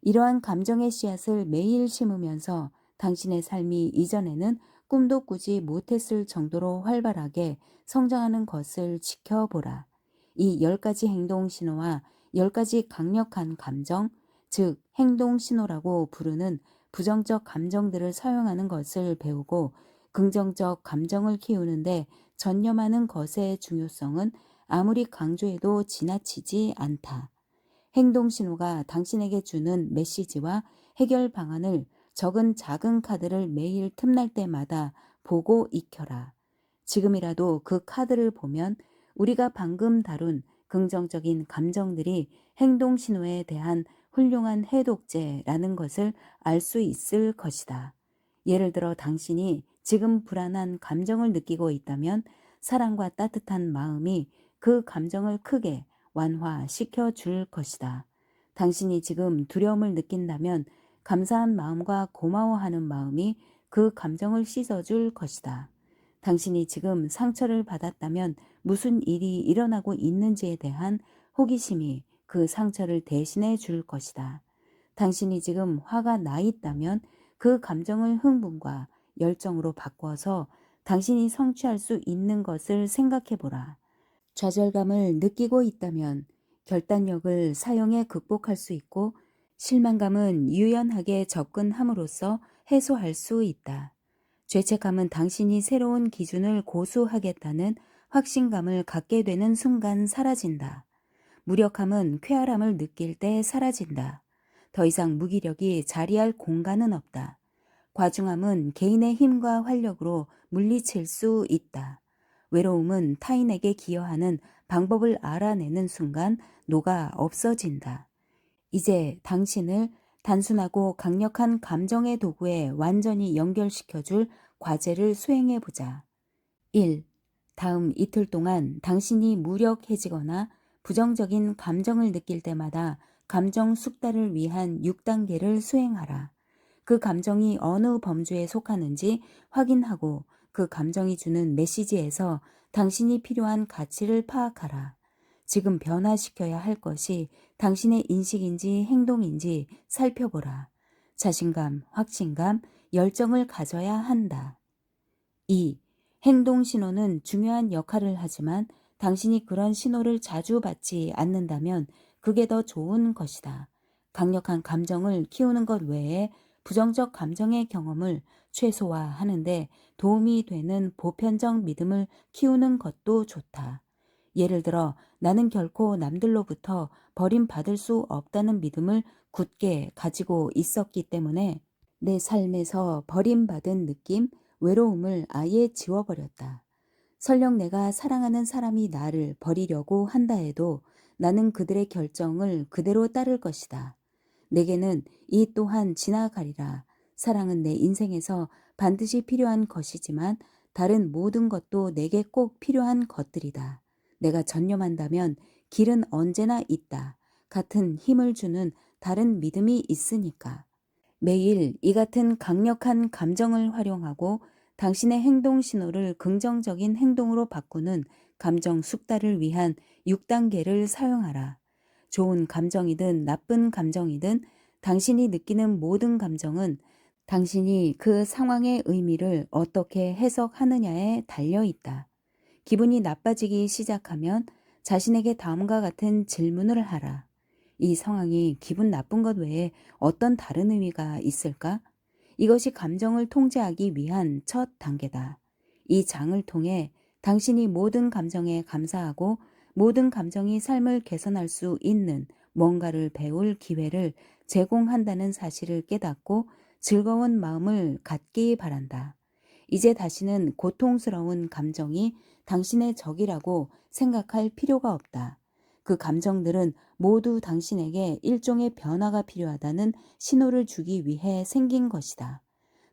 이러한 감정의 씨앗을 매일 심으면서 당신의 삶이 이전에는 꿈도 꾸지 못했을 정도로 활발하게 성장하는 것을 지켜보라. 이 10가지 행동 신호와 10가지 강력한 감정, 즉 행동 신호라고 부르는 부정적 감정들을 사용하는 것을 배우고 긍정적 감정을 키우는데 전념하는 것의 중요성은 아무리 강조해도 지나치지 않다. 행동 신호가 당신에게 주는 메시지와 해결 방안을 적은 작은 카드를 매일 틈날 때마다 보고 익혀라. 지금이라도 그 카드를 보면 우리가 방금 다룬 긍정적인 감정들이 행동 신호에 대한 훌륭한 해독제라는 것을 알 수 있을 것이다. 예를 들어 당신이 지금 불안한 감정을 느끼고 있다면 사랑과 따뜻한 마음이 그 감정을 크게 완화시켜 줄 것이다. 당신이 지금 두려움을 느낀다면 감사한 마음과 고마워하는 마음이 그 감정을 씻어줄 것이다. 당신이 지금 상처를 받았다면 무슨 일이 일어나고 있는지에 대한 호기심이 그 상처를 대신해 줄 것이다. 당신이 지금 화가 나 있다면 그 감정을 흥분과 열정으로 바꿔서 당신이 성취할 수 있는 것을 생각해 보라. 좌절감을 느끼고 있다면 결단력을 사용해 극복할 수 있고 실망감은 유연하게 접근함으로써 해소할 수 있다. 죄책감은 당신이 새로운 기준을 고수하겠다는 확신감을 갖게 되는 순간 사라진다. 무력함은 쾌활함을 느낄 때 사라진다. 더 이상 무기력이 자리할 공간은 없다. 과중함은 개인의 힘과 활력으로 물리칠 수 있다. 외로움은 타인에게 기여하는 방법을 알아내는 순간 녹아 없어진다. 이제 당신을 단순하고 강력한 감정의 도구에 완전히 연결시켜줄 과제를 수행해보자. 1. 다음 이틀 동안 당신이 무력해지거나 부정적인 감정을 느낄 때마다 감정 숙달을 위한 6단계를 수행하라. 그 감정이 어느 범주에 속하는지 확인하고 그 감정이 주는 메시지에서 당신이 필요한 가치를 파악하라. 지금 변화시켜야 할 것이 당신의 인식인지 행동인지 살펴보라. 자신감, 확신감, 열정을 가져야 한다. 2. 행동 신호는 중요한 역할을 하지만 당신이 그런 신호를 자주 받지 않는다면 그게 더 좋은 것이다. 강력한 감정을 키우는 것 외에 부정적 감정의 경험을 최소화하는데 도움이 되는 보편적 믿음을 키우는 것도 좋다. 예를 들어 나는 결코 남들로부터 버림받을 수 없다는 믿음을 굳게 가지고 있었기 때문에 내 삶에서 버림받은 느낌, 외로움을 아예 지워버렸다. 설령 내가 사랑하는 사람이 나를 버리려고 한다 해도 나는 그들의 결정을 그대로 따를 것이다. 내게는 이 또한 지나가리라. 사랑은 내 인생에서 반드시 필요한 것이지만 다른 모든 것도 내게 꼭 필요한 것들이다. 내가 전념한다면 길은 언제나 있다. 같은 힘을 주는 다른 믿음이 있으니까. 매일 이 같은 강력한 감정을 활용하고 당신의 행동 신호를 긍정적인 행동으로 바꾸는 감정 숙달을 위한 6단계를 사용하라. 좋은 감정이든 나쁜 감정이든 당신이 느끼는 모든 감정은 당신이 그 상황의 의미를 어떻게 해석하느냐에 달려 있다. 기분이 나빠지기 시작하면 자신에게 다음과 같은 질문을 하라. 이 상황이 기분 나쁜 것 외에 어떤 다른 의미가 있을까? 이것이 감정을 통제하기 위한 첫 단계다. 이 장을 통해 당신이 모든 감정에 감사하고 모든 감정이 삶을 개선할 수 있는 뭔가를 배울 기회를 제공한다는 사실을 깨닫고 즐거운 마음을 갖기 바란다. 이제 다시는 고통스러운 감정이 당신의 적이라고 생각할 필요가 없다. 그 감정들은 모두 당신에게 일종의 변화가 필요하다는 신호를 주기 위해 생긴 것이다.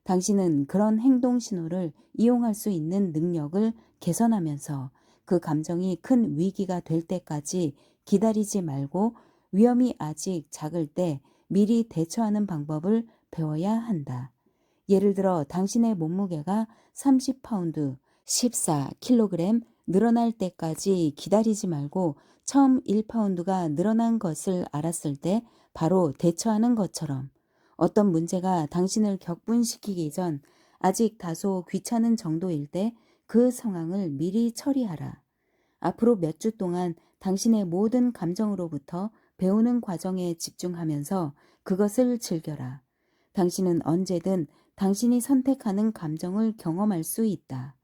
당신은 그런 행동 신호를 이용할 수 있는 능력을 개선하면서 그 감정이 큰 위기가 될 때까지 기다리지 말고 위험이 아직 작을 때 미리 대처하는 방법을 배워야 한다. 예를 들어 당신의 몸무게가 30파운드, 14kg 늘어날 때까지 기다리지 말고 처음 1파운드가 늘어난 것을 알았을 때 바로 대처하는 것처럼 어떤 문제가 당신을 격분시키기 전 아직 다소 귀찮은 정도일 때 그 상황을 미리 처리하라. 앞으로 몇 주 동안 당신의 모든 감정으로부터 배우는 과정에 집중하면서 그것을 즐겨라. 당신은 언제든 당신이 선택하는 감정을 경험할 수 있다.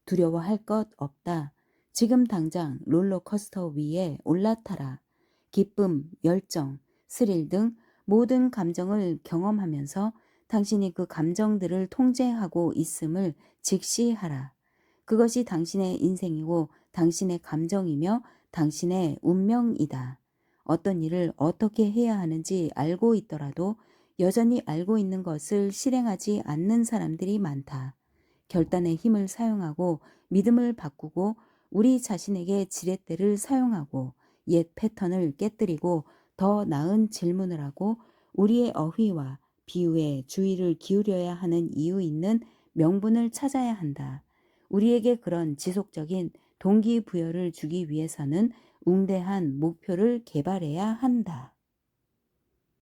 두려워할 것 없다. 지금 당장 롤러코스터 위에 올라타라. 기쁨, 열정, 스릴 등 모든 감정을 경험하면서 당신이 그 감정들을 통제하고 있음을 직시하라. 그것이 당신의 인생이고 당신의 감정이며 당신의 운명이다. 어떤 일을 어떻게 해야 하는지 알고 있더라도 여전히 알고 있는 것을 실행하지 않는 사람들이 많다. 결단의 힘을 사용하고 믿음을 바꾸고 우리 자신에게 지렛대를 사용하고 옛 패턴을 깨뜨리고 더 나은 질문을 하고 우리의 어휘와 비유에 주의를 기울여야 하는 이유 있는 명분을 찾아야 한다. 우리에게 그런 지속적인 동기부여를 주기 위해서는 웅대한 목표를 개발해야 한다.